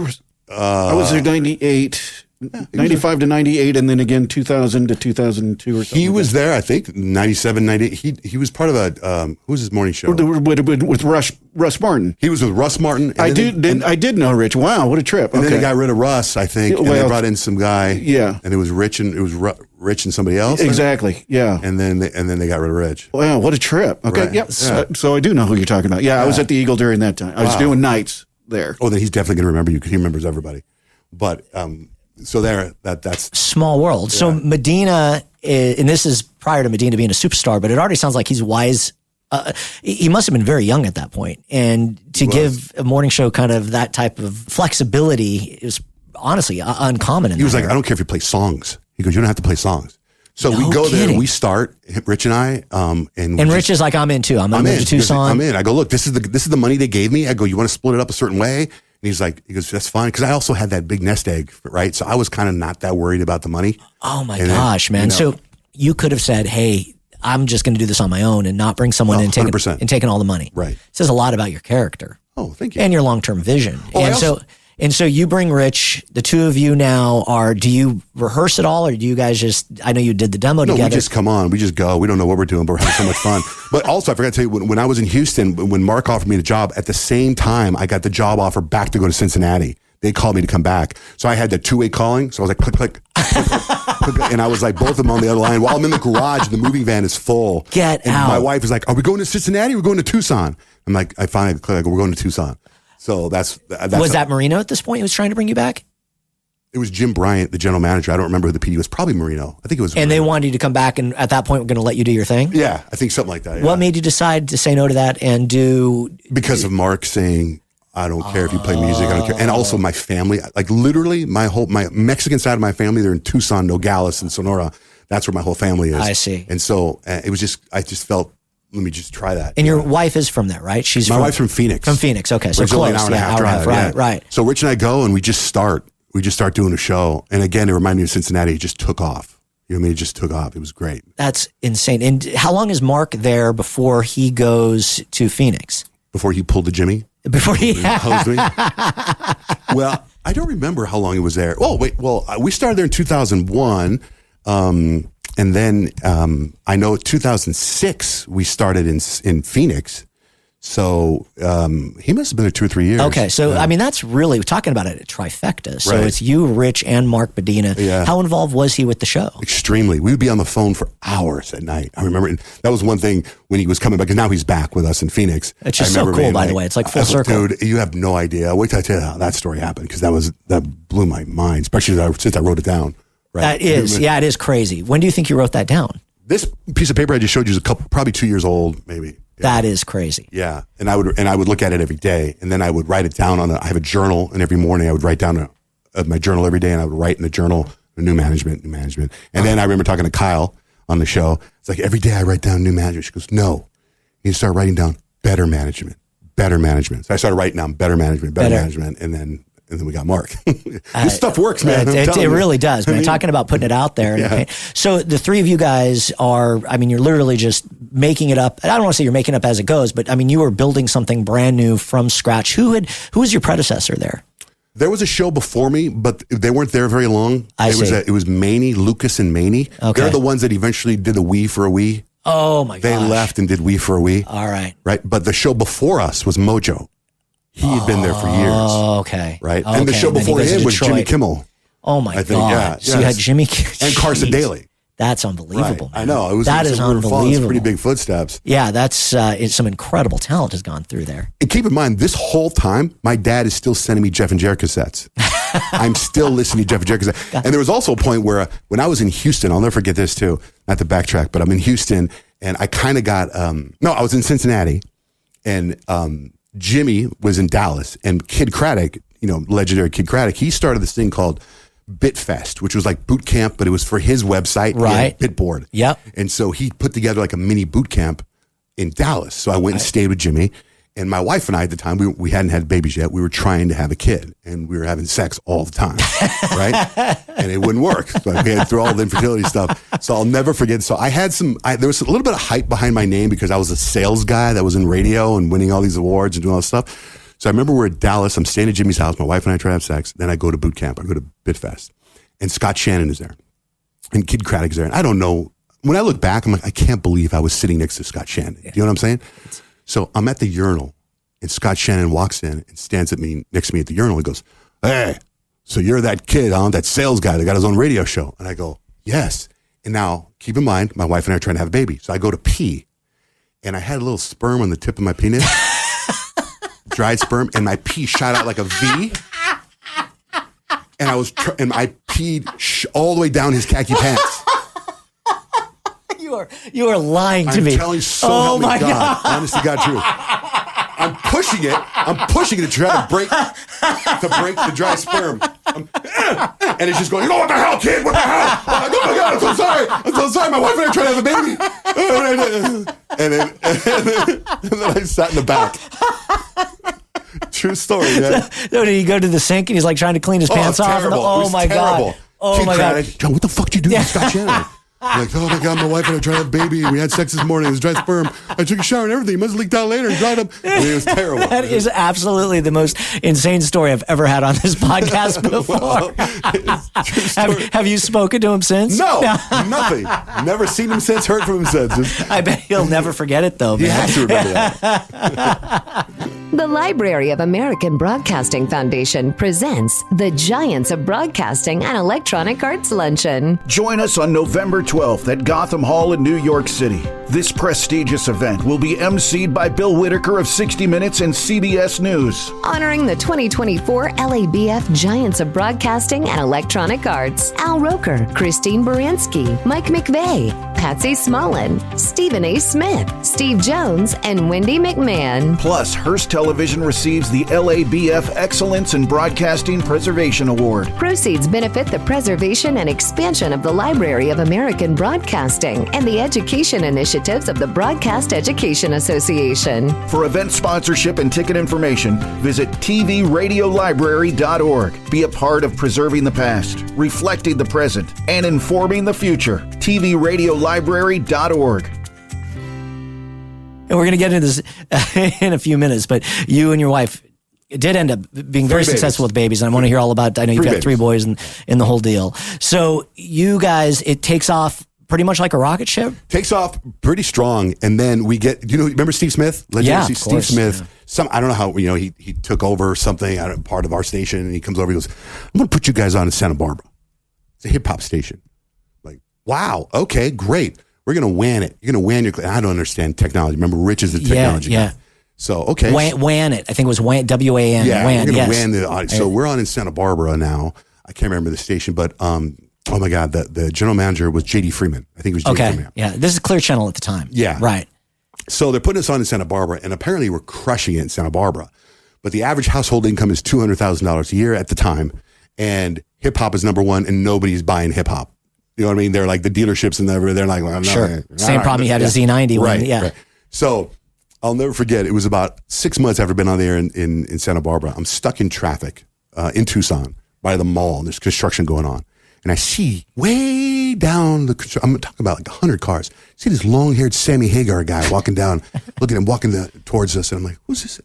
I was there 98. 95 to 98, and then again 2000 to 2002 or something. He was there, I think, 97, 98. He was part of a, who was his morning show? With Russ Martin. He was with Russ Martin. I did know Rich. Wow, what a trip. And then they got rid of Russ, I think, and they brought in some guy. Yeah. And it was Rich and somebody else. Exactly. Yeah. And then they got rid of Rich. Wow, what a trip. Okay. Right. Yep. Yeah. So I do know who you're talking about. Yeah, I was at the Eagle during that time. I was doing nights there. Oh, then he's definitely going to remember you because he remembers everybody. But so that's Small world. So Medina, and this is prior to Medina being a superstar, but it already sounds like he's wise. He must have been very young at that point. And to give a morning show kind of that type of flexibility is honestly uncommon. He was like, I don't care if you play songs. He goes, you don't have to play songs. So we go there and we start, Rich and I, and Rich is like, I'm in too. I'm in to Tucson. I'm in. I go, look, this is the money they gave me. I go, you want to split it up a certain way? And he goes, that's fine. Because I also had that big nest egg, right? So I was kind of not that worried about the money. Oh my gosh, man. So you could have said, hey, I'm just going to do this on my own and not bring someone in and taking all the money. Right. It says a lot about your character. Oh, thank you. And your long-term vision. Oh, And so you bring Rich, the two of you now do you rehearse it all or do you guys just, I know you did the demo together. No, we just come on. We just go. We don't know what we're doing, but we're having so much fun. But also, I forgot to tell you, when I was in Houston, when Mark offered me the job, at the same time, I got the job offer back to go to Cincinnati. They called me to come back. So I had the two-way calling. So I was like, click, click, click, click, click, and I was like, both of them on the other line. While I'm in the garage, the moving van is full. Get and out. My wife is like, are we going to Cincinnati or are we going to Tucson? I'm like, I finally click, we're going to Tucson. So that's was that Marino at this point who was trying to bring you back? It was Jim Bryant, the general manager. I don't remember who the PD was. Probably Marino. I think it was. And Marino. they wanted you to come back, and at that point, we're going to let you do your thing? Yeah, I think something like that. Yeah. What made you decide to say no to that and do? Because of Mark saying, I don't care if you play music. I don't care. And also my family, like literally my Mexican side of my family, they're in Tucson, Nogales, and Sonora. That's where my whole family is. I see. And so it was just, I just felt, let me just try that. And your wife is from there, right? My wife's from Phoenix. From Phoenix, okay. So It's close. only an hour and a half drive. Right. So Rich and I go and we just start doing a show. And again, it reminded me of Cincinnati. It just took off. You know what I mean? It just took off. It was great. That's insane. And how long is Mark there before he goes to Phoenix? Before he pulled the Jimmy? Before he hosed me? Well, I don't remember how long he was there. Oh, wait. Well, we started there in 2001. And then I know 2006 we started in Phoenix. So he must have been there 2 or 3 years. Okay, so I mean that's really we're talking about a trifecta. So Right. it's you, Rich, and Mark Medina. Yeah. How involved was he with the show? Extremely. We would be on the phone for hours at night. I remember that was one thing when he was coming back, because now he's back with us in Phoenix. It's just I so remember cool, being by the way. It's like full circle. Dude, you have no idea. Wait till I tell you how that story happened, because that blew my mind, especially since I wrote it down. Right? That is, yeah, it is crazy. When do you think you wrote that down? This piece of paper I just showed you is probably 2 years old, maybe. Yeah. That is crazy. Yeah, and I would look at it every day, and then I would write it down I have a journal, and every morning I would write down my journal every day, and I would write in the journal new management, and then I remember talking to Kyle on the show. It's like every day I write down new management. She goes, no, you need to start writing down better management. So I started writing down better management, and then we got Mark. This stuff works, man. It really does, man. Talking about putting it out there. Yeah. So the three of you guys you're literally just making it up. I don't want to say you're making it up as it goes, but I mean, you were building something brand new from scratch. Who was your predecessor there? There was a show before me, but they weren't there very long. See. It was Maney, Lucas and Maney. Okay. They're the ones that eventually did a We for a We. Oh my god. They left and did We for a We. All right. Right. But the show before us was Mojo. He had been there for years. Oh, okay. Right. Okay. And the show And then he before goes to him was Jimmy Detroit. Kimmel. Oh my I think, god. yeah, So you had Jimmy and Carson Jeez. Daly. That's unbelievable. Right. I know. It was That is we were following some unbelievable. pretty big footsteps. Yeah, that's some incredible talent has gone through there. And keep in mind, this whole time, my dad is still sending me Jeff and Jerry cassettes. I'm still listening to Jeff and Jerry cassettes. And there was also a point where when I was in Houston, I'll never forget this too, not to backtrack, but I'm in Houston and I kind of got, I was in Cincinnati and Jimmy was in Dallas and Kid Craddock, legendary Kid Craddock, he started this thing called BitFest, which was like boot camp, but it was for his website, right? Bitboard. Yep. And so he put together like a mini boot camp in Dallas. So I went and stayed with Jimmy. And my wife and I at the time, we hadn't had babies yet. We were trying to have a kid, and we were having sex all the time, right? And it wouldn't work. So we had through all the infertility stuff. So I'll never forget. So I had there was a little bit of hype behind my name because I was a sales guy that was in radio and winning all these awards and doing all this stuff. So I remember we're at Dallas. I'm staying at Jimmy's house. My wife and I try to have sex. Then I go to boot camp. I go to BitFest. and Scott Shannon is there, and Kid Craddock's there. And I don't know. When I look back, I'm like, I can't believe I was sitting next to Scott Shannon. You know what I'm saying? So I'm at the urinal, and Scott Shannon walks in and stands next to me at the urinal. He goes, "Hey, so you're that kid, huh? That sales guy that got his own radio show?" And I go, "Yes." And now, keep in mind, my wife and I are trying to have a baby. So I go to pee, and I had a little sperm on the tip of my penis, dried sperm, and my pee shot out like a V. And I peed all the way down his khaki pants. You are lying to me. I'm telling you, so help me God. Honest to God, truth. I'm pushing it to try to break the dry sperm. And it's just going, what the hell, kid? What the hell? I'm like, oh my God, I'm so sorry. My wife and I are trying to have a baby. And then I sat in the back. True story, man. So did he go to the sink and he's like trying to clean his pants off? Terrible. My God. Oh my God. John, what the fuck did you do to Scott Shannon? I'm like, oh my God, my wife and I tried to have a baby. We had sex this morning. It was dry sperm. I took a shower and everything. It must have leaked out later and dried up. I mean, it was terrible. That is absolutely the most insane story I've ever had on this podcast before. Have you spoken to him since? No, nothing. Never seen him since, heard from him since. I bet he'll never forget it, though, man. He has to remember that. The Library of American Broadcasting Foundation presents the Giants of Broadcasting and Electronic Arts Luncheon. Join us on November 12th at Gotham Hall in New York City. This prestigious event will be emceed by Bill Whitaker of 60 Minutes and CBS News. Honoring the 2024 LABF Giants of Broadcasting and Electronic Arts, Al Roker, Christine Baranski, Mike McVeigh, Patsy Smolin, Stephen A. Smith, Steve Jones, and Wendy McMahon. Plus, Hearst Television receives the LABF Excellence in Broadcasting Preservation Award. Proceeds benefit the preservation and expansion of the Library of American Broadcasting and the education initiatives of the Broadcast Education Association. For event sponsorship and ticket information, visit tvradiolibrary.org. Be a part of preserving the past, reflecting the present, and informing the future. tvradiolibrary.org. And we're going to get into this in a few minutes, but you and your wife did end up being very successful with babies, and I want to hear all about, I know you've got 3 boys and the whole deal. So you guys, it takes off pretty much like a rocket ship? Takes off pretty strong, and then we get, remember Steve Smith? Legendary Steve Smith. Yeah. I don't know how, he took over something, part of our station, and he comes over, he goes, I'm going to put you guys on in Santa Barbara. It's a hip-hop station. Like, wow, okay, great. We're going to WAN it. You're going to WAN your, I don't understand technology. Remember, Rich is the technology guy. So, okay. WAN it. I think it was WAN, W-A-N. Yeah, WAN, we're going to WAN the audio. So we're on in Santa Barbara now. I can't remember the station, but oh my God, the general manager was J.D. Freeman. I think it was J.D. Freeman. Yeah, this is Clear Channel at the time. Yeah. Right. So they're putting us on in Santa Barbara, and apparently we're crushing it in Santa Barbara. But the average household income is $200,000 a year at the time, and hip-hop is number one, and nobody's buying hip-hop. You know what I mean? They're like the dealerships, and they're like, well, sure. Same problem you had a Z90 one. Right, yeah. Right. So I'll never forget, it was about 6 months after I've been on there in Santa Barbara. I'm stuck in traffic in Tucson by the mall, and there's construction going on. And I see way down I'm talking about like 100 cars. I see this long-haired Sammy Hagar guy walking down, walking towards us. And I'm like, who's this?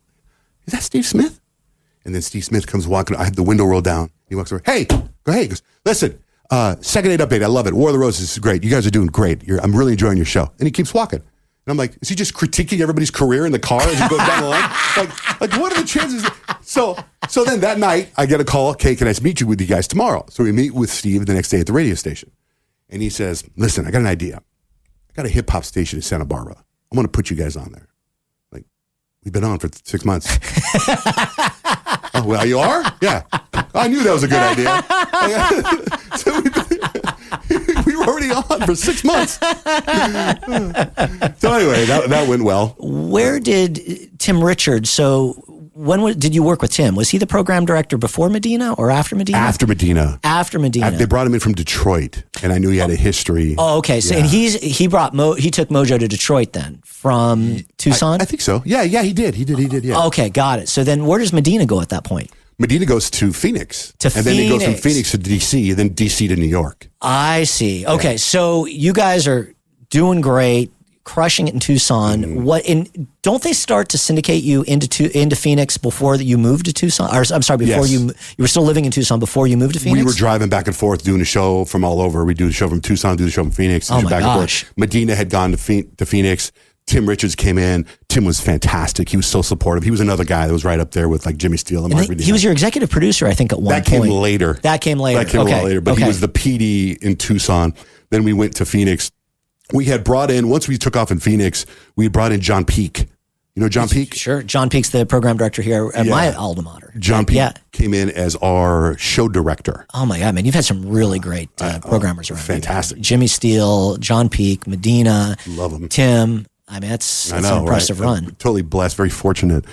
Is that Steve Smith? And then Steve Smith comes walking. I have the window rolled down. He walks over. Hey, he goes, listen, second date update. I love it. War of the Roses is great. You guys are doing great. I'm really enjoying your show. And he keeps walking. And I'm like, is he just critiquing everybody's career in the car as he goes down the line? Like, what are the chances? So then that night, I get a call. Okay, can I meet you with you guys tomorrow? So we meet with Steve the next day at the radio station. And he says, listen, I got an idea. I got a hip hop station in Santa Barbara. I'm going to put you guys on there. Like, we've been on for 6 months. Oh, well, you are? Yeah. I knew that was a good idea. So we were already on for 6 months. So anyway, that went well. Where did Tim Richards, did you work with Tim? Was he the program director before Medina or after Medina? After Medina. After Medina. They brought him in from Detroit, and I knew he had a history. Oh, okay. So, and he took Mojo to Detroit then from Tucson? I think so. Yeah, he did. He did, yeah. Okay, got it. So then where does Medina go at that point? Medina goes to Phoenix. Then he goes from Phoenix to D.C., then D.C. to New York. I see. Okay, so you guys are doing great, crushing it in Tucson. Don't they start to syndicate you into Phoenix before you moved to Tucson? Or I'm sorry, before you were still living in Tucson before you moved to Phoenix? We were driving back and forth doing a show from all over. We do the show from Tucson, do the show from Phoenix. Oh my back gosh. And forth. Medina had gone to Phoenix. Tim Richards came in. Tim was fantastic. He was so supportive. He was another guy that was right up there with like Jimmy Steele and Mark Medina. He was your executive producer, I think, at one point. That came later. That came later. That came a lot later. But he was the PD in Tucson. Then we went to Phoenix. We had brought in, once we took off in Phoenix, we brought in John Peake. You know John Peake? Sure. John Peake's the program director here at my alma mater. John Peake came in as our show director. Oh my God, man. You've had some really great programmers around. Fantastic. Jimmy Steele, John Peake, Medina. Love him. Tim. I mean, that's an impressive run. Totally blessed, very fortunate.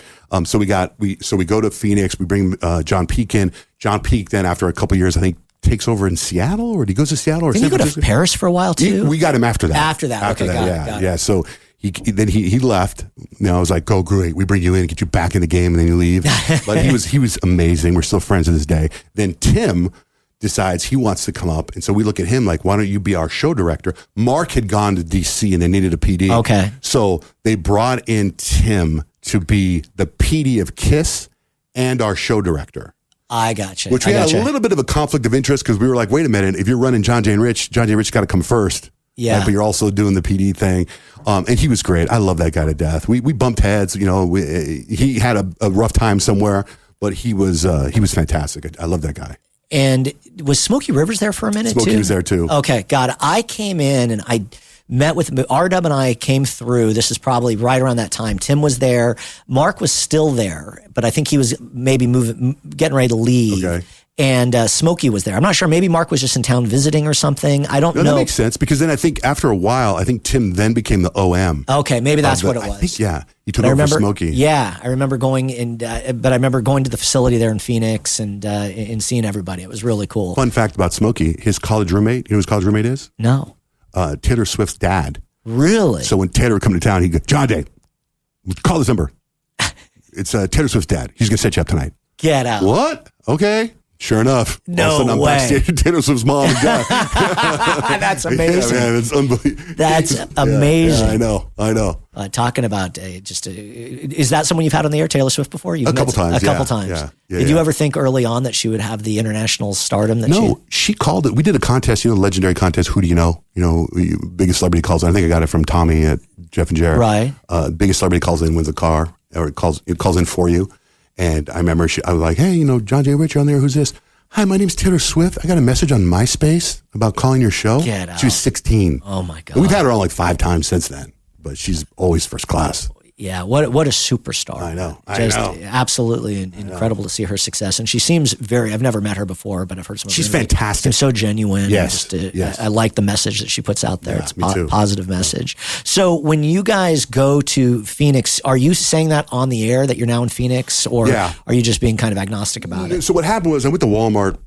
So we go to Phoenix. We bring John Peake in. John Peake then, after a couple of years, I think, takes over in Seattle, or he goes to Seattle, or Didn't you go to Paris for a while too? We got him after that. After that, got it. Yeah. So he left. I was like, "Go, great. We bring you in, get you back in the game, and then you leave." But he was amazing. We're still friends to this day. Then Tim decides he wants to come up, and so we look at him like, "Why don't you be our show director?" Mark had gone to DC and they needed a PD. Okay. So they brought in Tim to be the PD of KISS and our show director. I got you. Which we had a little bit of a conflict of interest because we were like, wait a minute, if you're running Johnjay and Rich got to come first. Yeah. Right? But you're also doing the PD thing. And he was great. I love that guy to death. We bumped heads. You know, he had a rough time somewhere, but he was fantastic. I love that guy. And was Smokey Rivers there for a minute too? Smokey was there too. Okay, got it. I came in and I met with R-Dub and I came through. This is probably right around that time. Tim was there. Mark was still there, but I think he was maybe getting ready to leave. Okay. And Smokey was there. I'm not sure. Maybe Mark was just in town visiting or something. I don't know. That makes sense because then I think after a while, I think Tim then became the OM. Okay, maybe that's what it was. I think, he took over for Smokey. Yeah, I remember going but I remember going to the facility there in Phoenix and seeing everybody. It was really cool. Fun fact about Smokey, his college roommate, you know who his college roommate is? No. Taylor Swift's dad. Really? So when Taylor would come to town, he'd go, Johnjay, call this number. It's Taylor Swift's dad. He's going to set you up tonight. Get out. What? Okay. Sure enough. No all of a sudden I'm way. backstage Taylor Swift's mom and dad. That's amazing. Yeah, man, it's unbelievable. That's amazing. Yeah, I know. Talking about is that someone you've had on the air, Taylor Swift, before? A couple times. A couple times. Yeah, Did you ever think early on that she would have the international stardom that No, she called it. We did a contest, legendary contest. Who do you know? Biggest celebrity calls in. I think I got it from Tommy at Jeff and Jared. Right. Biggest celebrity calls in, wins a car, or it calls in for you. And I remember I was like, hey, Johnjay Rich on there. Who's this? Hi, my name's Taylor Swift. I got a message on MySpace about calling your show. Get out. She was 16. Oh, my God. And we've had her on like 5 times since then, but she's always first class. Yeah, what a superstar. I know. Absolutely incredible to see her success. And she seems I've never met her before, but I've heard some of her. She's fantastic. Seems so genuine. Yes. I like the message that she puts out there. Yeah, It's me too. Positive message. So when you guys go to Phoenix, are you saying that on the air that you're now in Phoenix, or are you just being kind of agnostic about it? So what happened was I went to Walmart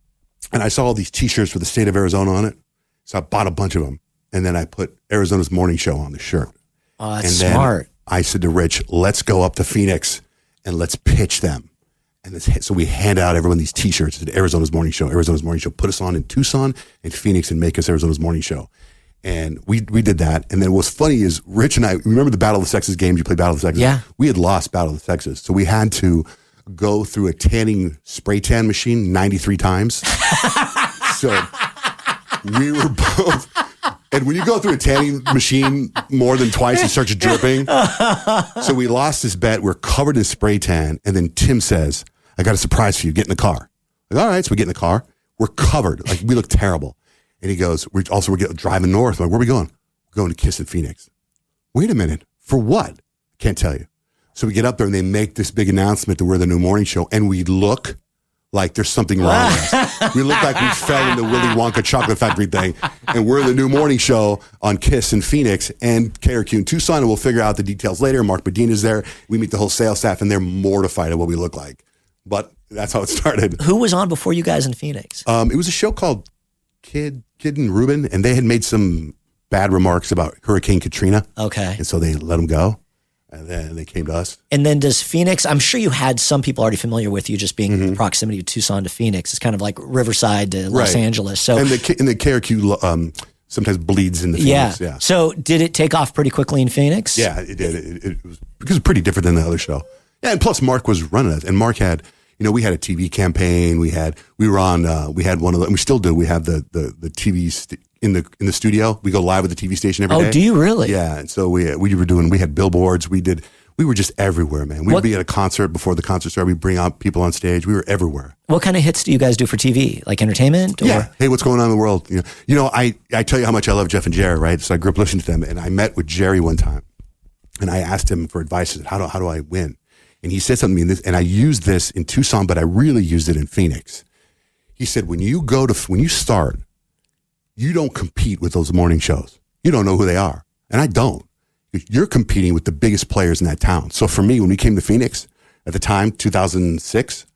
and I saw all these T-shirts with the state of Arizona on it. So I bought a bunch of them. And then I put Arizona's Morning Show on the shirt. Oh, that's smart. I said to Rich, let's go up to Phoenix and let's pitch them. And so we hand out everyone these T-shirts at Arizona's Morning Show. Arizona's Morning Show put us on in Tucson and Phoenix and make us Arizona's Morning Show. And we did that. And then what's funny is Rich and I, remember the Battle of the Sexes games? You played Battle of the Sexes? Yeah. We had lost Battle of the Sexes. So we had to go through a spray tan machine 93 times. So we were both... And when you go through a tanning machine more than twice, it starts dripping. So we lost this bet. We're covered in spray tan. And then Tim says, I got a surprise for you. Get in the car. Like, all right. So we get in the car. We're covered. Like, we look terrible. And he goes, we're driving north. I'm like, where are we going? We're going to Kiss in Phoenix. Wait a minute. For what? Can't tell you. So we get up there and they make this big announcement that we're the new morning show. And we look like there's something wrong with us. We look like we fell in the Willy Wonka chocolate factory thing. And we're the new morning show on KISS in Phoenix and KRQ in Tucson. And we'll figure out the details later. Mark Medina's there. We meet the whole sales staff and they're mortified at what we look like. But that's how it started. Who was on before you guys in Phoenix? It was a show called Kid and Ruben. And they had made some bad remarks about Hurricane Katrina. Okay. And so they let them go. And then they came to us. And then does Phoenix, I'm sure you had some people already familiar with you just being in the proximity of Tucson to Phoenix. It's kind of like Riverside to Los Angeles. So And the KRQ sometimes bleeds into Phoenix. Yeah. So did it take off pretty quickly in Phoenix? Yeah, it did. It was because it's pretty different than the other show. Yeah, and plus Mark was running it, and Mark had, we had a TV campaign. We had one of the, and we still do. We have the TV in the studio. We go live with the TV station every day. Oh, do you really? Yeah, and so we had billboards. We were just everywhere, man. We'd be at a concert before the concert started. We'd bring out people on stage. We were everywhere. What kind of hits do you guys do for TV? Like entertainment? Or? Yeah. Hey, what's going on in the world? I tell you how much I love Jeff and Jerry, right? So I grew up listening to them, and I met with Jerry one time, and I asked him for advice. I said, how do I win? And he said something to me, and I used this in Tucson, but I really used it in Phoenix. He said, when you start, you don't compete with those morning shows. You don't know who they are. And I don't. You're competing with the biggest players in that town. So for me, when we came to Phoenix at the time, 2006,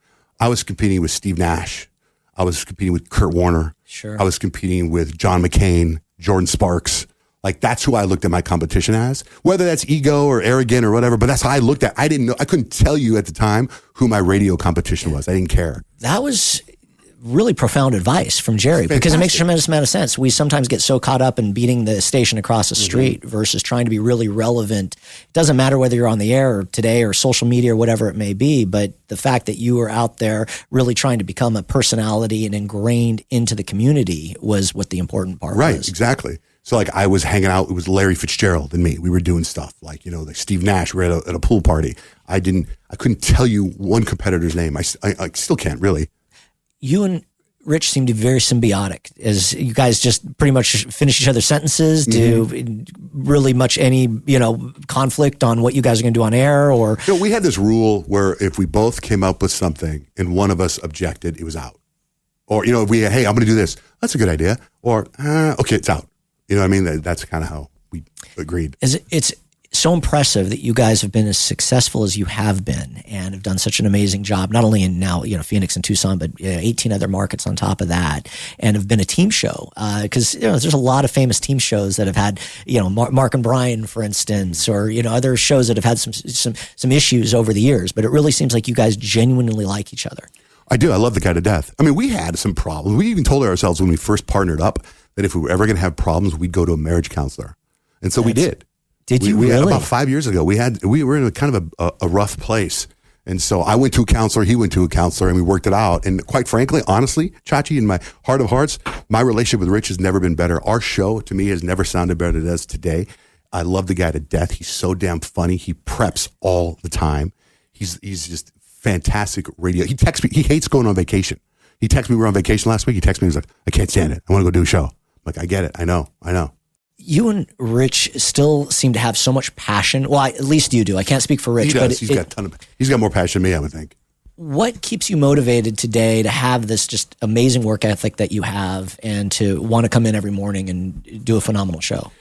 I was competing with Steve Nash. I was competing with Kurt Warner. Sure. I was competing with John McCain, Jordan Sparks. Like, that's who I looked at my competition as, whether that's ego or arrogant or whatever, but that's how I looked at. I didn't know. I couldn't tell you at the time who my radio competition was. I didn't care. That was really profound advice from Jerry, because it makes a tremendous amount of sense. We sometimes get so caught up in beating the station across the street versus trying to be really relevant. It doesn't matter whether you're on the air or today or social media or whatever it may be, but the fact that you were out there really trying to become a personality and ingrained into the community was what the important part was. Right, exactly. So like I was hanging out, it was Larry Fitzgerald and me. We were doing stuff like, like Steve Nash, we were at a pool party. I couldn't tell you one competitor's name. I still can't really. You and Rich seem to be very symbiotic, as you guys just pretty much finish each other's sentences. Do really much any, conflict on what you guys are going to do on air, or? We had this rule where if we both came up with something and one of us objected, it was out. Or, if we, hey, I'm going to do this. That's a good idea. Or, okay, it's out. You know what I mean? That's kind of how we agreed. It's so impressive that you guys have been as successful as you have been and have done such an amazing job, not only in now, Phoenix and Tucson, but 18 other markets on top of that, and have been a team show. Because, there's a lot of famous team shows that have had, Mark and Brian, for instance, or, other shows that have had some issues over the years. But it really seems like you guys genuinely like each other. I do. I love the guy to death. I mean, we had some problems. We even told ourselves when we first partnered up that if we were ever going to have problems, we'd go to a marriage counselor. And so we did. Did you really? About 5 years ago, we were in a kind of a rough place. And so I went to a counselor, he went to a counselor, and we worked it out. And quite frankly, honestly, Chachi, in my heart of hearts, my relationship with Rich has never been better. Our show, to me, has never sounded better than it does today. I love the guy to death. He's so damn funny. He preps all the time. He's just fantastic radio. He texts me. He hates going on vacation. He texted me, we were on vacation last week. He texted me, he's like, I can't stand it. I want to go do a show. I'm like, I get it. I know. You and Rich still seem to have so much passion. Well, at least you do. I can't speak for Rich. He does. He's got more passion than me, I would think. What keeps you motivated today to have this just amazing work ethic that you have and to want to come in every morning and do a phenomenal show?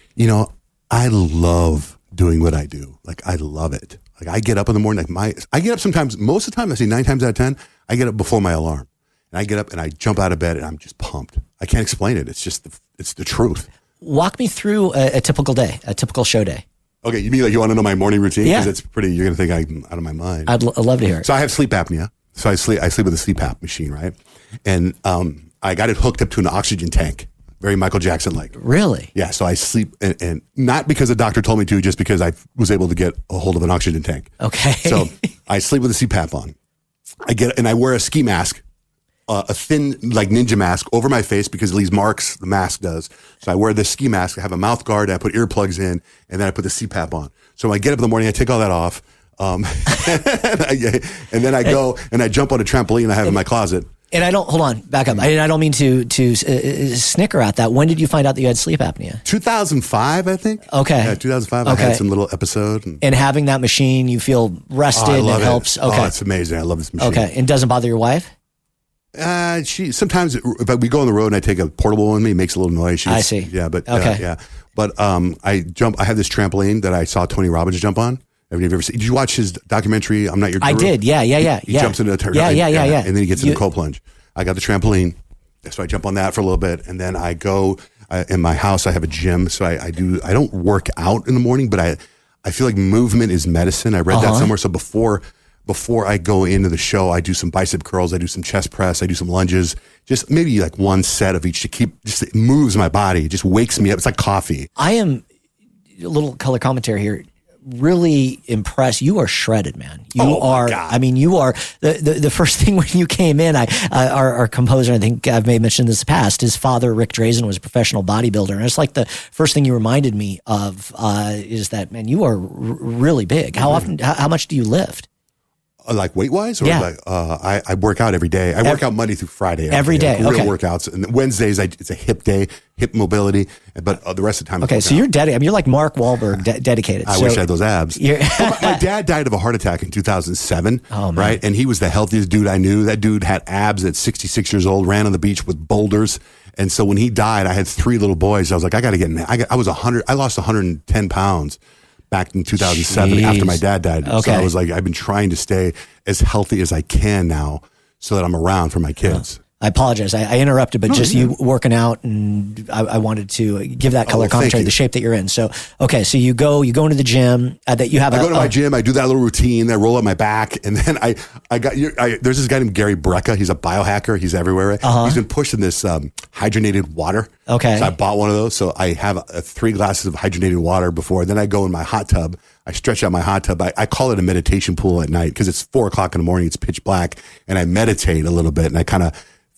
I love doing what I do. Like, I love it. Like, I get up in the morning. I get up sometimes, most of the time, I say 9 times out of 10, I get up before my alarm. And I get up and I jump out of bed and I'm just pumped. I can't explain it. It's just, it's the truth. Walk me through a typical day, a typical show day. Okay, you mean like you want to know my morning routine? Yeah. Because you're going to think I'm out of my mind. I'd love to hear it. So I have sleep apnea. So I sleep with a CPAP machine, right? And I got it hooked up to an oxygen tank. Very Michael Jackson-like. Really? Yeah, so I sleep, and not because the doctor told me to, just because I was able to get a hold of an oxygen tank. Okay. So I sleep with a CPAP on. I wear a ski mask. A thin, like ninja mask over my face because it leaves marks, the mask does. So I wear this ski mask, I have a mouth guard, I put earplugs in, and then I put the CPAP on. So when I get up in the morning, I take all that off. And then I go and I jump on a trampoline I have in my closet. And hold on, back up. I don't mean to snicker at that. When did you find out that you had sleep apnea? 2005, I think. Okay. Yeah, 2005. Okay. I had some little episode. And having that machine, you feel rested and it helps. Okay. Oh, it's amazing. I love this machine. Okay. And doesn't bother your wife? She sometimes if we go on the road and I take a portable with me, it makes a little noise. I see. Yeah, but okay. Yeah. But I have this trampoline that I saw Tony Robbins jump on. Have you ever seen? Did you watch his documentary? I'm Not Your Guru? I did. Yeah. He jumps into a turtle. Yeah. And then he gets in a cold plunge. I got the trampoline, so I jump on that for a little bit, and then I go in my house. I have a gym, so I don't work out in the morning, but I feel like movement is medicine. I read that somewhere. So before before I go into the show, I do some bicep curls, I do some chest press, I do some lunges, just maybe like one set of each to keep, just it moves my body. It just wakes me up. It's like coffee. I am, a little color commentary here, really impressed. You are shredded, man. You are, I mean, you are the first thing when you came in, our composer, I think I may have mentioned this in the past, his father, Rick Drazen, was a professional bodybuilder. And it's like the first thing you reminded me of is that, man, you are really big. How often, how much do you lift? Like weight wise, or Yeah. like I work out every day. I work out Monday through Friday. Every day, like real okay. workouts. And Wednesdays, it's a hip day, hip mobility. But the rest of the time, Okay, so you're dedicated. I mean, you're like Mark Wahlberg, dedicated. I So wish I had those abs. you're- Well, my dad died of a heart attack in 2007. Oh, man. Right, and he was the healthiest dude I knew. That dude had abs at 66 years old. Ran on the beach with boulders. And so when he died, I had 3 little boys. I was like, I got to get in. I was 100. I lost 110 pounds back in 2007 after my dad died. So Okay. I was like, I've been trying to stay as healthy as I can now so that I'm around for my kids. I apologize. I interrupted, but just you working out, and I wanted to give that color thank commentary, you. the shape that you're in. So, okay, so you go into the gym that you have. I go to my gym. I do that little routine. I roll up my back, and then there's this guy named Gary Brecka. He's a biohacker. He's everywhere. He's been pushing this hydrogenated water. Okay. So I bought one of those. So I have 3 glasses of hydrogenated water before. Then I go in my hot tub. I stretch out my hot tub. I call it a meditation pool at night because it's 4:00 in the morning. It's pitch black, and I meditate a little bit, and I kind of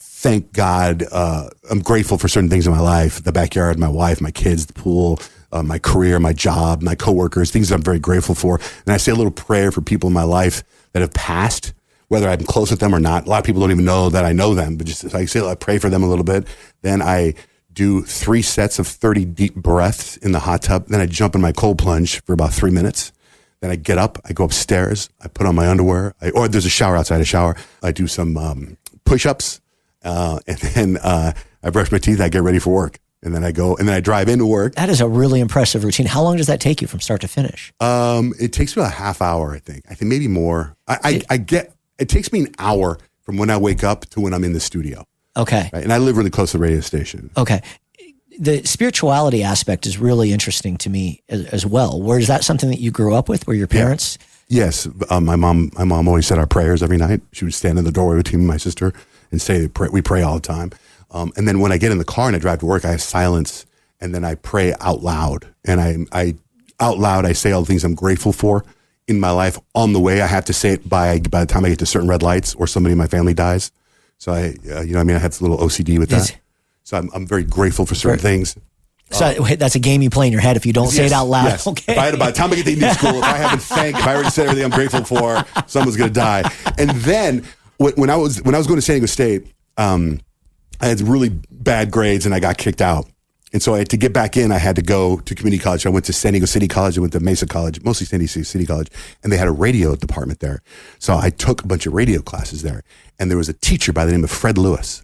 thank God. I'm grateful for certain things in my life: the backyard, my wife, my kids, the pool, my career, my job, my coworkers, things that I'm very grateful for. And I say a little prayer for people in my life that have passed, whether I'm close with them or not. A lot of people don't even know that I know them, but just I say, I pray for them a little bit. Then I do 3 sets of 30 deep breaths in the hot tub. Then I jump in my cold plunge for about 3 minutes. Then I get up, I go upstairs, I put on my underwear, or there's a shower outside, a shower. I do some push-ups, and then I brush my teeth, I get ready for work. And then I go, and then I drive into work. That is a really impressive routine. How long does that take you from start to finish? It takes me about a half hour, I think maybe more. It takes me an hour from when I wake up to when I'm in the studio. Okay. Right? And I live really close to the radio station. Okay. The spirituality aspect is really interesting to me as well. Where is that something that you grew up with? Were your parents? Yes. My mom always said our prayers every night. She would stand in the doorway between me and my sister and say, we pray all the time. And then when I get in the car and I drive to work, I have silence, and then I pray out loud. And I out loud, I say all the things I'm grateful for in my life. On the way, I have to say it by the time I get to certain red lights or somebody in my family dies. So I have a little OCD with that. So I'm very grateful for certain things. So that's a game you play in your head if you don't say it out loud. Yes. Okay. By the time I get to Indian school, if I already said everything I'm grateful for, someone's going to die. And then when I was going to San Diego State, I had really bad grades and I got kicked out. And so to get back in, I had to go to community college. I went to San Diego City College. I went to Mesa College, mostly San Diego City College. And they had a radio department there. So I took a bunch of radio classes there. And there was a teacher by the name of Fred Lewis.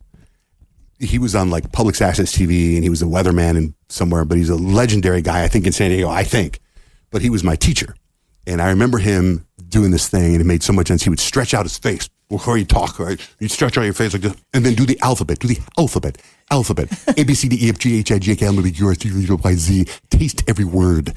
He was on like public access TV, and he was a weatherman in somewhere, but he's a legendary guy, I think, in San Diego, But he was my teacher. And I remember him doing this thing, and it made so much sense. He would stretch out his face before he talk, right? You'd stretch out your face like this, and then do the alphabet. A, B, C, D, E, F, G, H, I, J, K, L, M, N, O, P, Q, R, S, T, U, V, W, X, Y, Z. Taste every word.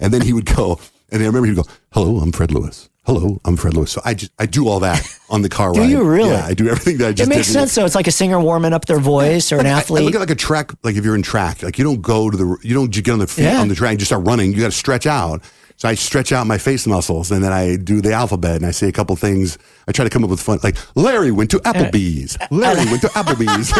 And then he would go, and I remember he'd go, hello, I'm Fred Lewis. Hello, I'm Fred Lewis. So I do all that on the car ride. Do you really? Yeah, I do everything that I just It makes did. sense, though. It's like a singer warming up their voice or an athlete. I look at like a track, like if you're in track, like you don't get on the feet Yeah. on the track and just start running. You got to stretch out. So I stretch out my face muscles, and then I do the alphabet, and I say a couple things. I try to come up with fun, like Larry went to Applebee's. Larry went to Applebee's.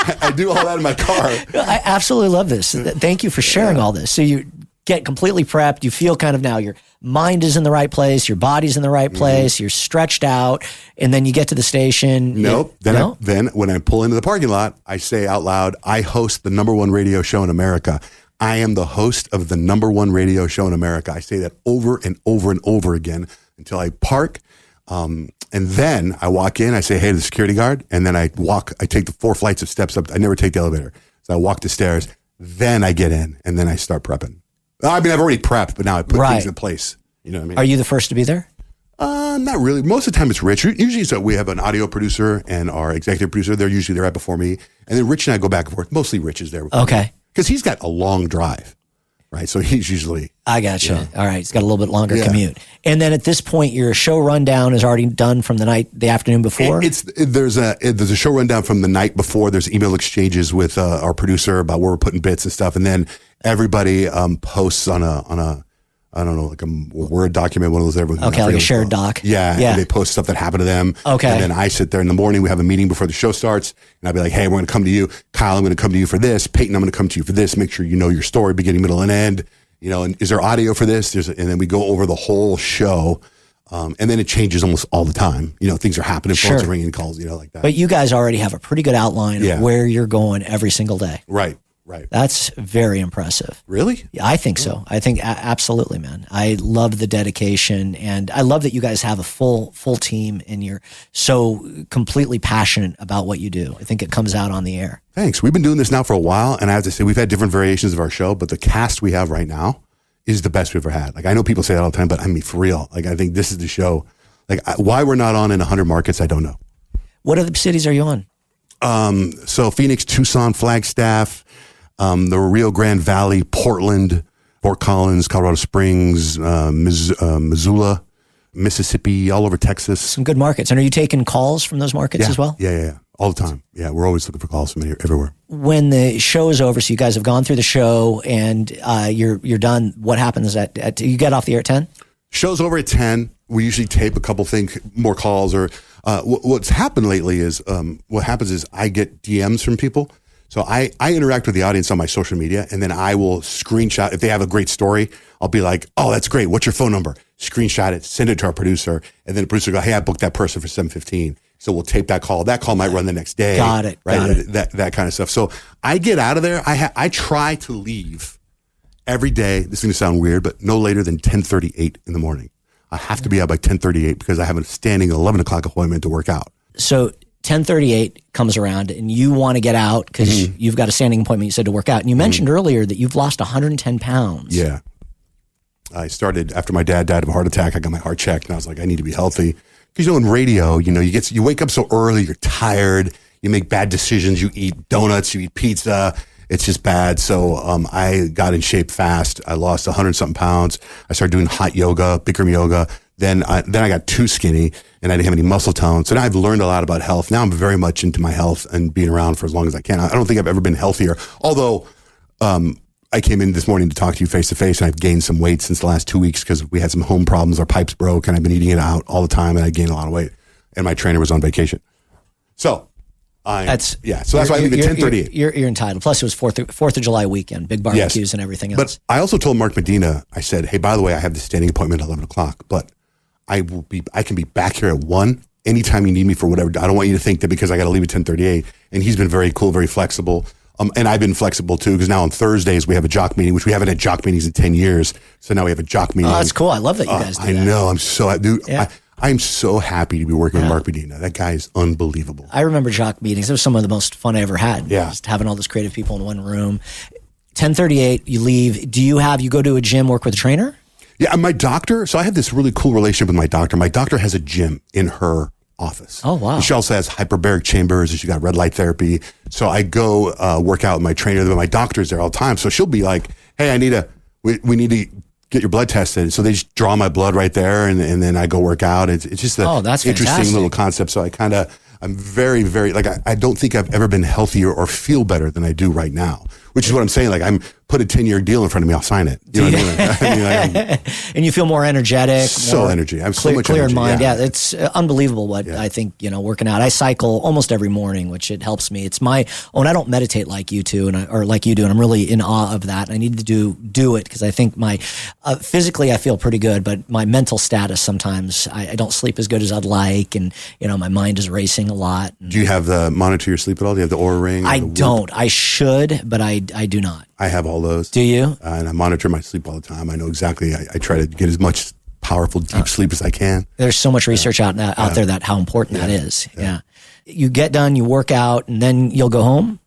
And I do all that in my car. I absolutely love this. Thank you for sharing all this. So you get completely prepped. You feel kind of now your mind is in the right place. Your body's in the right place. You're stretched out. And then you get to the station. Nope. Then when I pull into the parking lot, I say out loud, I host the #1 radio show in America. I am the host of the #1 radio show in America. I say that over and over and over again until I park. And then I walk in, I say, hey to the security guard. And then I take the 4 flights of steps up. I never take the elevator. So I walk the stairs. Then I get in, and then I start prepping. I mean, I've already prepped, but now I put things in place. You know what I mean? Are you the first to be there? Not really. Most of the time it's Rich. Usually so we have an audio producer and our executive producer. They're usually there right before me. And then Rich and I go back and forth. Mostly Rich is there. Okay. Because he's got a long drive. right? So he's usually. I gotcha. Yeah. All right. It's got a little bit longer Yeah. commute. And then at this point, your show rundown is already done from the afternoon before? There's a show rundown from the night before. There's email exchanges with our producer about where we're putting bits and stuff. And then everybody posts on a I don't know, like a Word document, one of those. Okay, like a shared doc. Yeah. And they post stuff that happened to them. Okay. And then I sit there in the morning. We have a meeting before the show starts. And I'll be like, hey, we're going to come to you. Kyle, I'm going to come to you for this. Peyton, I'm going to come to you for this. Make sure you know your story, beginning, middle, and end. You know, and is there audio for this? And then we go over the whole show. And then it changes almost all the time. You know, things are happening, phones are ringing, calls, you know, like that. But you guys already have a pretty good outline of where you're going every single day. Right. That's very impressive. Really? Yeah, I think so. I think absolutely, man. I love the dedication, and I love that you guys have a full team, and you're so completely passionate about what you do. I think it comes out on the air. Thanks. We've been doing this now for a while, and I have to say we've had different variations of our show, but the cast we have right now is the best we've ever had. Like, I know people say that all the time, but I mean, for real. Like, I think this is the show. Like, why we're not on in 100 markets, I don't know. What other cities are you on? So Phoenix, Tucson, Flagstaff, the Rio Grande Valley, Portland, Fort Collins, Colorado Springs, Missoula, Mississippi, all over Texas. Some good markets. And are you taking calls from those markets as well? Yeah. All the time. Yeah, we're always looking for calls from everywhere. When the show is over, so you guys have gone through the show and you're done, what happens at you get off the air at 10? Show's over at 10. We usually tape a couple more calls. Or what's happened lately is what happens is I get DMs from people. So I interact with the audience on my social media, and then I will screenshot. If they have a great story, I'll be like, oh, that's great. What's your phone number? Screenshot it, send it to our producer. And then the producer will go, hey, I booked that person for 7:15. So we'll tape that call. That call might run the next day. Got it. Right? Got it. That kind of stuff. So I get out of there. I try to leave every day. This is going to sound weird, but no later than 10:38 in the morning. I have to be out by 10:38 because I have a standing 11 o'clock appointment to work out. So 10:38 comes around and you want to get out because you've got a standing appointment, you said, to work out. And you mentioned earlier that you've lost 110 pounds. Yeah. I started after my dad died of a heart attack. I got my heart checked and I was like, I need to be healthy. Because, you know, in radio, you know, you wake up so early, you're tired, you make bad decisions, you eat donuts, you eat pizza. It's just bad. So I got in shape fast. I lost 100-something pounds. I started doing hot yoga, Bikram yoga. Then I got too skinny and I didn't have any muscle tone. So now I've learned a lot about health. Now I'm very much into my health and being around for as long as I can. I don't think I've ever been healthier. Although I came in this morning to talk to you face to face and I've gained some weight since the last 2 weeks because we had some home problems. Our pipes broke and I've been eating it out all the time and I gained a lot of weight. And my trainer was on vacation. So so that's why I leave at 10:38. You're entitled. Plus, it was 4th of July weekend, big barbecues and everything else. But I also told Mark Medina, I said, hey, by the way, I have this standing appointment at 11 o'clock, but I can be back here at 1 anytime you need me for whatever. I don't want you to think that because I got to leave at 10:38. And he's been very cool, very flexible. And I've been flexible too, because now on Thursdays we have a jock meeting, which we haven't had jock meetings in 10 years. So now we have a jock meeting. Oh, that's cool. I love that you guys do that. I know. I'm so, dude. Yeah. I'm so happy to be working with Mark Medina. That guy is unbelievable. I remember jock meetings. It was some of the most fun I ever had. Yeah. Just having all those creative people in one room. 10:38, you leave. Do you go to a gym, work with a trainer? Yeah, my doctor. So I have this really cool relationship with my doctor. My doctor has a gym in her office. Oh, wow. And she also has hyperbaric chambers and she got red light therapy. So I go work out with my trainer, but my doctor's there all the time. So she'll be like, hey, we need to get your blood tested. So they just draw my blood right there and then I go work out. It's just that's interesting fantastic. little concept. So I'm very, very, I don't think I've ever been healthier or feel better than I do right now, which is what I'm saying. Like, I'm put a 10-year deal in front of me, I'll sign it. You know what I mean? And you feel more energetic. Energy. I have so much clear energy. in mind. Yeah, it's unbelievable what I think, working out. I cycle almost every morning, which it helps me. It's and I don't meditate like you two or like you do, and I'm really in awe of that. I need to do it because I think physically I feel pretty good, but my mental status sometimes I don't sleep as good as I'd like, and my mind is racing a lot. Do you have the monitor your sleep at all? Do you have the Oura Ring? I don't. I should, but I do not. I have all those. Do you? And I monitor my sleep all the time. I know exactly. I try to get as much powerful, deep sleep as I can. There's so much research out there that how important that is. Yeah. You get done, you work out, and then you'll go home?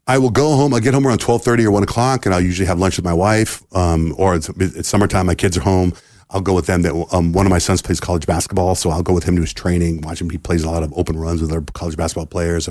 I will go home. I get home around 12:30 or 1 o'clock, and I'll usually have lunch with my wife. Or it's summertime. My kids are home. I'll go with them. One of my sons plays college basketball, so I'll go with him to his training, watch him. He plays a lot of open runs with other college basketball players,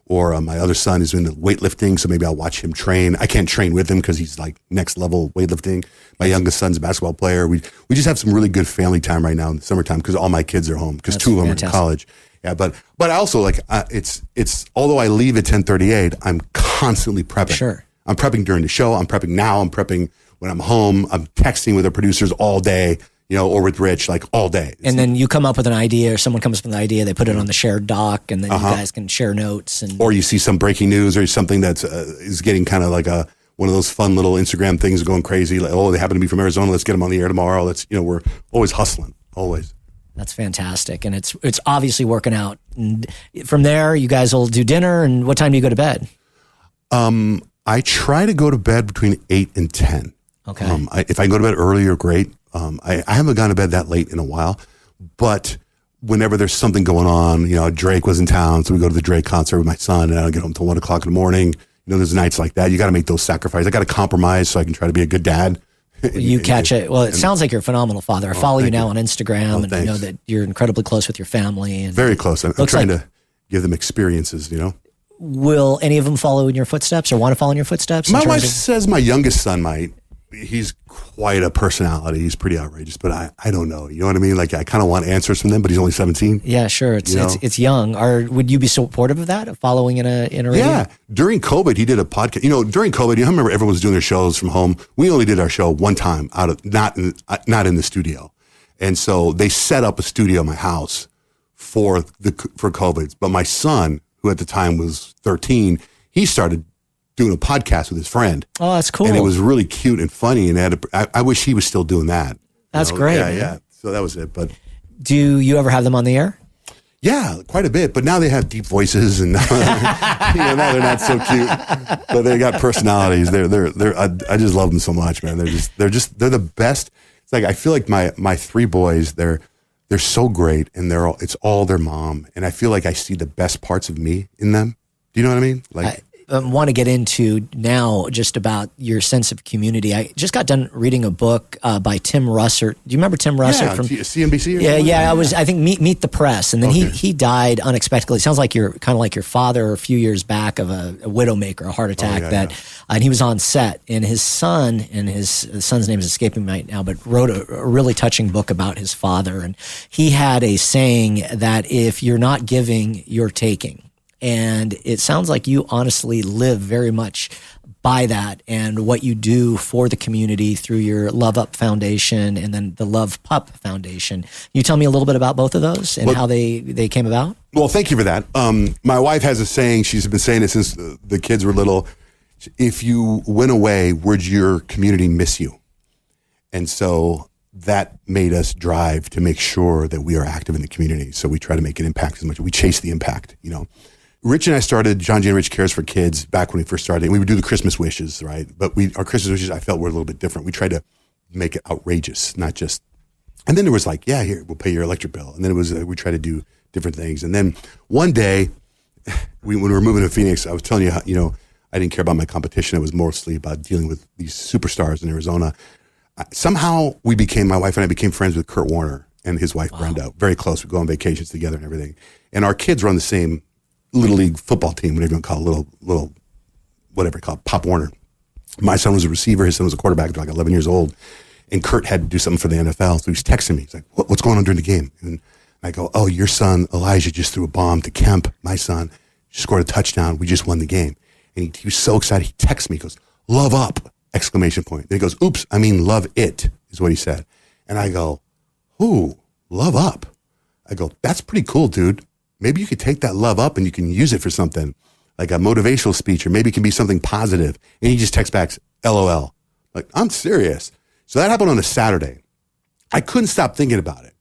Or my other son is into weightlifting, so maybe I'll watch him train. I can't train with him because he's like next level weightlifting. My youngest son's a basketball player. We just have some really good family time right now in the summertime because all my kids are home because 2 of them are in college. Yeah, but I also like it's although I leave at 10:38, I'm constantly prepping. Sure. I'm prepping during the show. I'm prepping now. I'm prepping when I'm home. I'm texting with the producers all day, or with Rich, like all day. And then you come up with an idea, or someone comes up with an idea, they put it on the shared doc, and then you guys can share notes. Or you see some breaking news or something that's is getting kind of like one of those fun little Instagram things going crazy. Like, they happen to be from Arizona. Let's get them on the air tomorrow. We're always hustling, always. That's fantastic. And it's obviously working out. And from there, you guys will do dinner. And what time do you go to bed? I try to go to bed between 8 and 10. Okay. If I can go to bed earlier, great. I haven't gone to bed that late in a while, but whenever there's something going on, Drake was in town, so we go to the Drake concert with my son, and I don't get home until 1 o'clock in the morning. There's nights like that. You got to make those sacrifices. I got to compromise so I can try to be a good dad. You catch it. Well, it sounds like you're a phenomenal father. I follow you now on Instagram, and I know that you're incredibly close with your family. And very close. I'm trying to give them experiences, Will any of them follow in your footsteps or want to follow in your footsteps? My wife says my youngest son might. He's quite a personality. He's pretty outrageous, but I don't know. You know what I mean? Like, I kind of want answers from them, but he's only 17. Yeah, sure. It's young. Would you be supportive of that, of following in a radio? Yeah. During COVID, he did a podcast. During COVID, I remember everyone was doing their shows from home. We only did our show one time not in the studio. And so they set up a studio in my house for COVID. But my son, who at the time was 13, he started doing a podcast with his friend. Oh, that's cool. And it was really cute and funny. And I wish he was still doing that. That's great. Yeah, yeah. So that was it. But do you ever have them on the air? Yeah, quite a bit. But now they have deep voices, and now they're not so cute. But they got personalities. I just love them so much, man. They're the best. It's like I feel like my 3 boys. They're so great, and it's all their mom. And I feel like I see the best parts of me in them. Do you know what I mean? Like. I want to get into now just about your sense of community. I just got done reading a book by Tim Russert. Do you remember Tim Russert from CNBC? Yeah. I think Meet the Press, and then he died unexpectedly. It sounds like you're kind of like your father a few years back of a widowmaker, a heart attack. And he was on set, and his son's name is escaping me right now, but wrote a really touching book about his father, and he had a saying that if you're not giving, you're taking. And it sounds like you honestly live very much by that and what you do for the community through your LoveUp Foundation and then the LovePup Foundation. Can you tell me a little bit about both of those and how they came about? Well, thank you for that. My wife has a saying, she's been saying it since the kids were little. If you went away, would your community miss you? And so that made us drive to make sure that we are active in the community. So we try to make an impact as much. We chase the impact, Rich and I started Johnjay and Rich Cares for Kids back when we first started. And we would do the Christmas wishes, right? But our Christmas wishes, I felt, were a little bit different. We tried to make it outrageous, not just. And then there was like, yeah, here, we'll pay your electric bill. And then it was we tried to do different things. And then one day, when we were moving to Phoenix, I was telling you how, I didn't care about my competition. It was mostly about dealing with these superstars in Arizona. Somehow my wife and I became friends with Kurt Warner and his wife, Brenda. Very close. We go on vacations together and everything. And our kids were on the same Little League football team, whatever you want to call it, little, whatever you call it, Pop Warner. My son was a receiver. His son was a quarterback, like 11 years old. And Kurt had to do something for the NFL. So he's texting me. He's like, what's going on during the game? And I go, oh, your son, Elijah, just threw a bomb to Kemp, my son. Scored a touchdown. We just won the game. And he was so excited. He texts me. He goes, love up, exclamation point. Then he goes, oops, I mean love it, is what he said. And I go, ooh, love up. I go, that's pretty cool, dude. Maybe you could take that love up and you can use it for something like a motivational speech, or maybe it can be something positive. And he just texts back, LOL. Like, I'm serious. So that happened on a Saturday. I couldn't stop thinking about it.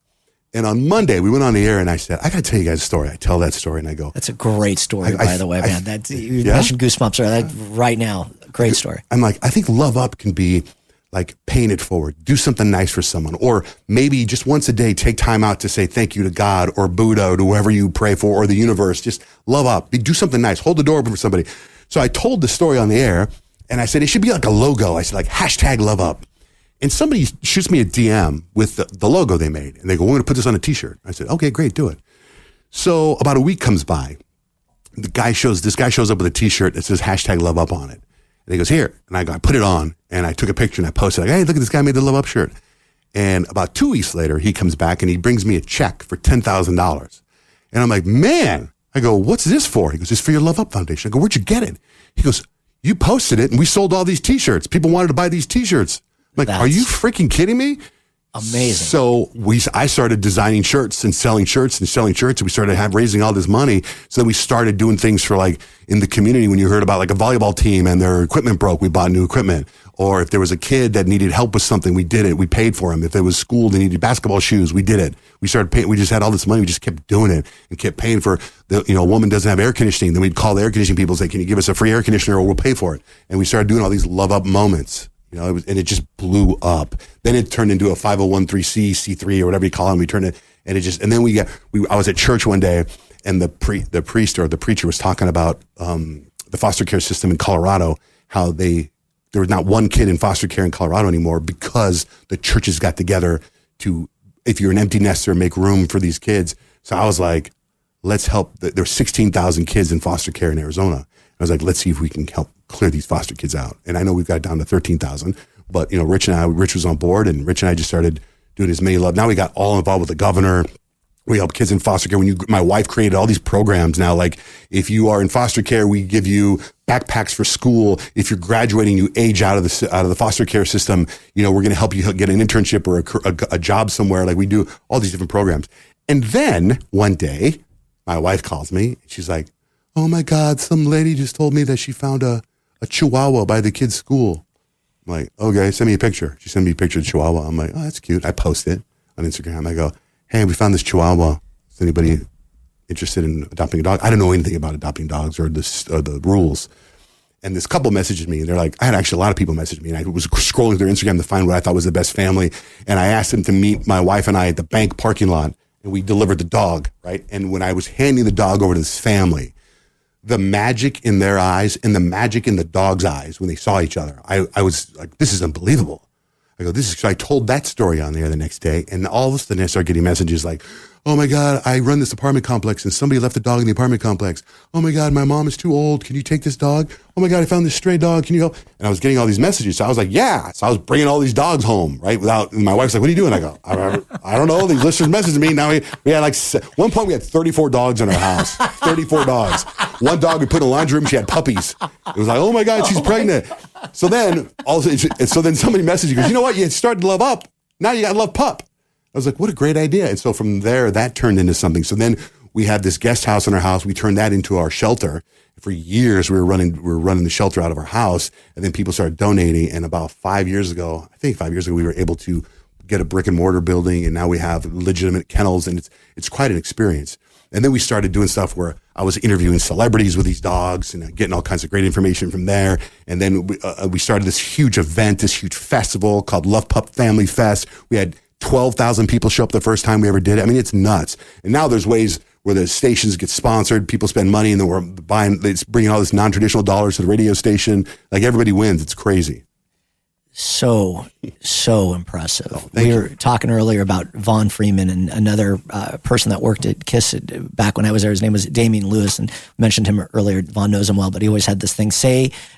And on Monday, we went on the air and I said, I got to tell you guys a story. I tell that story and I go. That's a great story, by the way, man. You mentioned goosebumps right now. Great story. I'm like, I think love up can be like paying it forward, do something nice for someone, or maybe just once a day, take time out to say thank you to God or Buddha or to whoever you pray for or the universe. Just love up, do something nice, hold the door open for somebody. So I told the story on the air and I said, it should be like a logo. I said like #LoveUp. And somebody shoots me a DM with the logo they made. And they go, we're going to put this on a t-shirt. I said, okay, great, do it. So about a week comes by this guy shows up with a T-shirt that says #LoveUp on it. And he goes, here. And I put it on, and I took a picture, and I posted, like, hey, look at this guy made the LoveUp shirt. And about 2 weeks later, he comes back, and he brings me a check for $10,000. And I'm like, man. I go, what's this for? He goes, it's for your LoveUp Foundation. I go, where'd you get it? He goes, you posted it, and we sold all these T-shirts. People wanted to buy these T-shirts. I'm like, are you freaking kidding me? Amazing. So I started designing shirts and selling shirts and selling shirts. And we started raising all this money. So then we started doing things for, like, in the community. When you heard about, like, a volleyball team and their equipment broke, we bought new equipment. Or if there was a kid that needed help with something, we did it. We paid for him. If there was school, they needed basketball shoes, we did it. We started paying. We just had all this money. We just kept doing it and kept paying for a woman doesn't have air conditioning. Then we'd call the air conditioning people and say, can you give us a free air conditioner or we'll pay for it. And we started doing all these LoveUp moments. It just blew up. Then it turned into a 501c3 or whatever you call it. And we turned it, and I was at church one day, and the priest or the preacher was talking about the foster care system in Colorado, how there was not one kid in foster care in Colorado anymore because the churches got together to, if you're an empty nester, make room for these kids. So I was like, let's help. There's 16,000 kids in foster care in Arizona. I was like, let's see if we can help clear these foster kids out. And I know we've got it down to 13,000, but Rich was on board, and Rich and I just started doing as many love. Now we got all involved with the governor. We help kids in foster care. My wife created all these programs now. Like, if you are in foster care, we give you backpacks for school. If you're graduating, you age out of the foster care system. We're going to help you get an internship or a job somewhere. Like, we do all these different programs. And then one day, my wife calls me. She's like, oh my God, some lady just told me that she found a Chihuahua by the kid's school. I'm like, okay, send me a picture. She sent me a picture of the Chihuahua. I'm like, oh, that's cute. I post it on Instagram. I go, hey, we found this Chihuahua. Is anybody interested in adopting a dog? I don't know anything about adopting dogs or the rules. And this couple messaged me, and they're like, I had actually a lot of people message me, and I was scrolling through their Instagram to find what I thought was the best family. And I asked them to meet my wife and I at the bank parking lot, and we delivered the dog, right? And when I was handing the dog over to this family, the magic in their eyes and the magic in the dog's eyes when they saw each other, I was like, this is unbelievable. I go, so I told that story on there the next day, and all of a sudden I started getting messages like, oh my God, I run this apartment complex and somebody left a dog in the apartment complex. Oh my God, my mom is too old. Can you take this dog? Oh my God, I found this stray dog. Can you help? And I was getting all these messages. So I was like, yeah. So I was bringing all these dogs home, right? And my wife's like, what are you doing? I go, I don't know. These listeners messaged me. Now we had one point we had 34 dogs in our house, 34 dogs. One dog we put in the laundry room. She had puppies. It was like, oh my God, she's pregnant. So then somebody messaged you, goes, you know what? You started to LoveUp. Now you got LovePup. I was like, what a great idea. And so from there, that turned into something. So then we had this guest house in our house. We turned that into our shelter. For years, we were running the shelter out of our house. And then people started donating. And about 5 years ago, we were able to get a brick and mortar building. And now we have legitimate kennels. And it's quite an experience. And then we started doing stuff where I was interviewing celebrities with these dogs and getting all kinds of great information from there. And then we started this huge event, this huge festival called LovePup Family Fest. We had 12,000 people show up the first time we ever did it. I mean, it's nuts. And now there's ways where the stations get sponsored, people spend money, and then it's bringing all this non-traditional dollars to the radio station. Like, everybody wins. It's crazy. So impressive. Oh, we were talking earlier about Vaughn Freeman and another person that worked at KISS back when I was there. His name was Damian Lewis, and mentioned him earlier. Vaughn knows him well, but he always had this thing,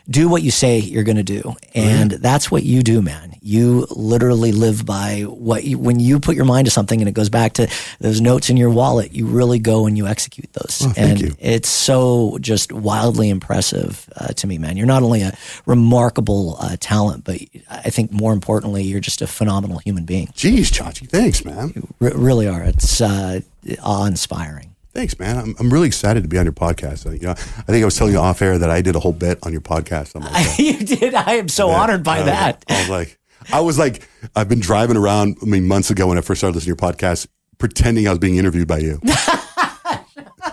do what you say you're going to do. And that's what you do, man. You literally live by when you put your mind to something and it goes back to those notes in your wallet, you really go and you execute those. Oh, thank you. It's so just wildly impressive to me, man. You're not only a remarkable talent, but I think more importantly, you're just a phenomenal human being. Jeez, Chachi, thanks, man. You really are. It's awe-inspiring. Thanks, man. I'm really excited to be on your podcast. I think I was telling you off air that I did a whole bit on your podcast. You did. I am so honored by that. I was like, I've been driving around, months ago when I first started listening to your podcast, pretending I was being interviewed by you.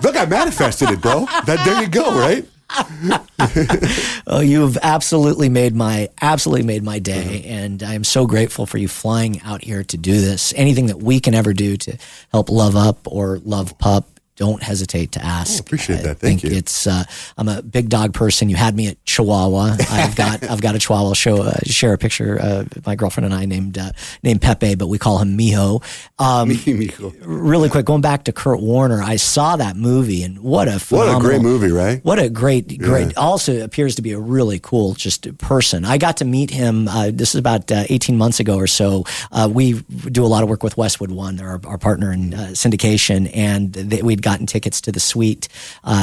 Look, I manifested it, bro. There you go, right? Oh, you've absolutely made my day, and I'm so grateful for you flying out here to do this. Anything that we can ever do to help LoveUp or LovePup, don't hesitate to ask. Appreciate that. Thank you. It's I'm a big dog person. You had me at Chihuahua. I've got a Chihuahua. Share a picture. My girlfriend and I named Pepe, but we call him Mijo. Mijo. Really quick, going back to Kurt Warner, I saw that movie, and what a great movie, right? What a great. Also appears to be a really cool just person. I got to meet him. This is about 18 months ago or so. We do a lot of work with Westwood One. They're our partner in syndication, and we'd gotten tickets to the suite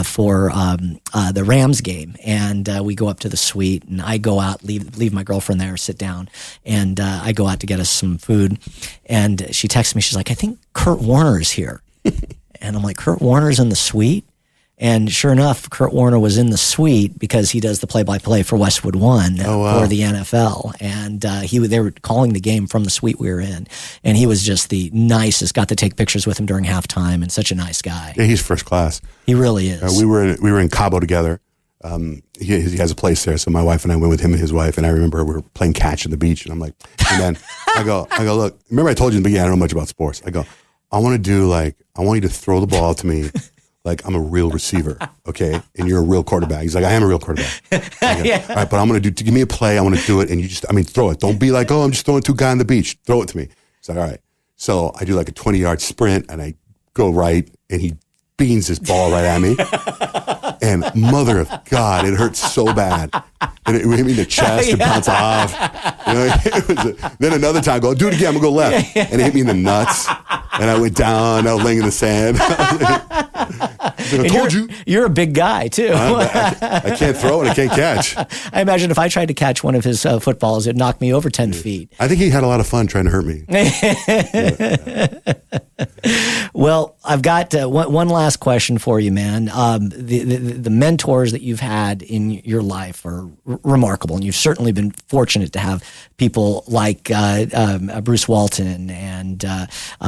for the Rams game, and we go up to the suite, and I go out, leave my girlfriend there, sit down, and I go out to get us some food, and she texts me, she's like, I think Kurt Warner's here. And I'm like, Kurt Warner's in the suite? And sure enough, Kurt Warner was in the suite because he does the play-by-play for Westwood One for the NFL. And they were calling the game from the suite we were in. And he was just the nicest. Got to take pictures with him during halftime, and such a nice guy. Yeah, he's first class. He really is. We were in Cabo together. He has a place there, so my wife and I went with him and his wife. And I remember we were playing catch on the beach, and I'm like, and then I go, look. Remember I told you in the beginning I don't know much about sports. I go, I want you to throw the ball to me. Like I'm a real receiver, okay? And you're a real quarterback. He's like, I am a real quarterback. Go, Yeah. all right, but give me a play. I want to do it. And throw it. Don't be like, I'm just throwing to a guy on the beach. Throw it to me. He's like, all right. So I do like a 20-yard sprint, and I go right, and he beans this ball right at me. And mother of God, it hurt so bad. And it hit me in the chest and bounced off. Then another time, I go, do it again. I'm going to go left. And it hit me in the nuts. And I went down. I was laying in the sand. I told you. You're a big guy, too. I can't throw and I can't catch. I imagine if I tried to catch one of his footballs, it'd knock me over 10 feet. I think he had a lot of fun trying to hurt me. Well, I've got one last question for you, man. The mentors that you've had in your life are remarkable, and you've certainly been fortunate to have people like Bruce Walton and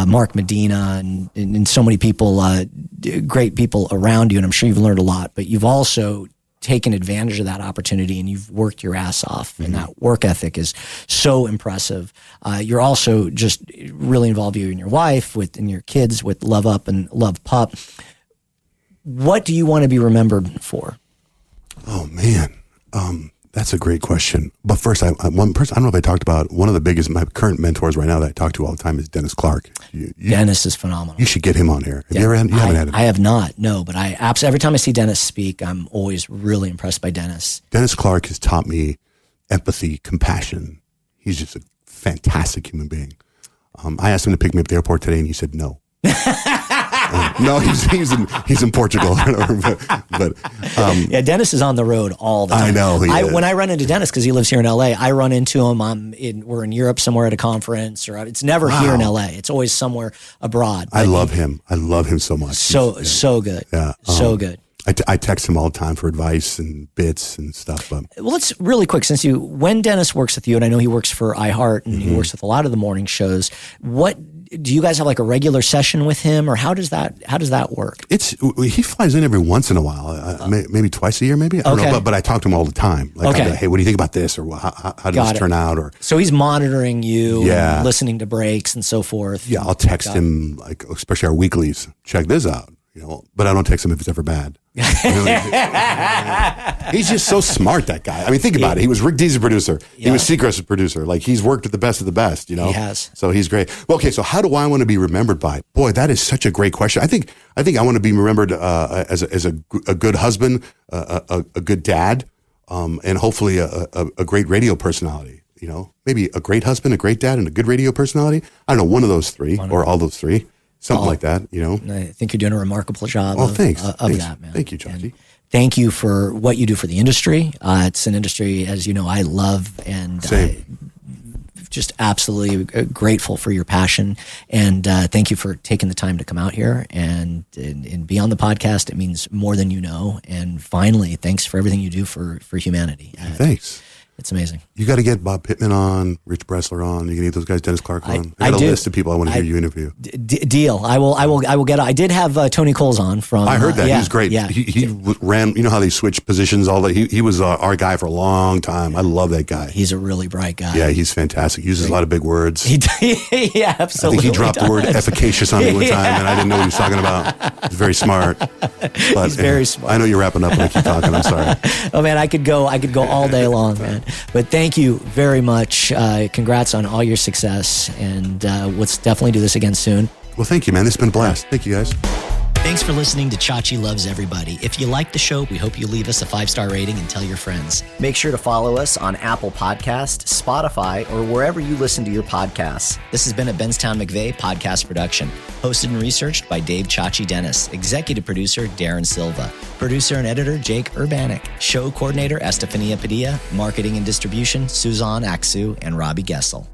Mark Medina and so many people, great people around you, and I'm sure you've learned a lot, but you've also taken advantage of that opportunity and you've worked your ass off, and that work ethic is so impressive. You're also just really involved, you and your wife, and your kids with LoveUp and LovePup. What do you want to be remembered for? Oh man, that's a great question. But first, one person, I don't know if I talked about, one of the biggest, my current mentors right now that I talk to all the time is Dennis Clark. Dennis is phenomenal. You should get him on here. You haven't had him? I have not, no, but every time I see Dennis speak, I'm always really impressed by Dennis. Dennis Clark has taught me empathy, compassion. He's just a fantastic human being. I asked him to pick me up at the airport today, and he said no. No, he's in Portugal. but yeah, Dennis is on the road all the time. I know. When I run into Dennis, because he lives here in LA, I run into him. We're in Europe somewhere at a conference, or it's never here in LA. It's always somewhere abroad. I love him. I love him so much. So good. Yeah, so good. I text him all the time for advice and bits and stuff. But well, let's really quick, when Dennis works with you, and I know he works for iHeart and he works with a lot of the morning shows, what do you guys have, like a regular session with him, or how does that work? He flies in every once in a while, maybe twice a year, maybe. I don't know, but I talk to him all the time. Like, okay. Hey, what do you think about this, or how did this turn out? Or so he's monitoring you, and listening to breaks and so forth. Yeah, I'll text him, like especially our weeklies. Check this out, But I don't text him if it's ever bad. He's just so smart, that guy. I mean, think about it. He was Rick Dees' producer. Yeah. He was Seacrest's producer. Like, he's worked with the best of the best, He has. So he's great. Well, okay, so how do I want to be remembered by? Boy, that is such a great question. I think I want to be remembered as a good husband, a good dad, and hopefully a great radio personality. Maybe a great husband, a great dad, and a good radio personality. I don't know, one of those three, or all those three. Something like that, I think you're doing a remarkable job thanks. Of that, man. Thank you, Chachi. And thank you for what you do for the industry. It's an industry, as you know, I love, and just absolutely grateful for your passion. And thank you for taking the time to come out here and be on the podcast. It means more than you know. And finally, thanks for everything you do for humanity. Thanks. It's amazing. You got to get Bob Pittman on, Rich Bressler on. You can get those guys, Dennis Clark on. I got a list of people I want to hear you interview. Deal. I will get. I did have Tony Coles on from. I heard that he was great. Yeah, he ran. You know how they switch positions. All that. He was our guy for a long time. I love that guy. He's a really bright guy. Yeah, he's fantastic. He uses a lot of big words. Yeah, absolutely. I think he dropped the word efficacious on me one time, and I didn't know what he was talking about. He's very smart. But he's very smart. I know you're wrapping up when I keep talking. I'm sorry. Oh man, I could go all day long, man. But thank you very much. Congrats on all your success, and let's definitely do this again soon. Well, thank you, man. This has been a blast. Thank you, guys. Thanks for listening to Chachi Loves Everybody. If you like the show, we hope you leave us a 5-star rating and tell your friends. Make sure to follow us on Apple Podcasts, Spotify, or wherever you listen to your podcasts. This has been a Benztown McVeigh podcast production. Hosted and researched by Dave Chachi Dennis. Executive producer, Darren Silva. Producer and editor, Jake Urbanik. Show coordinator, Estefania Padilla. Marketing and distribution, Suzanne Aksu and Robbie Gessel.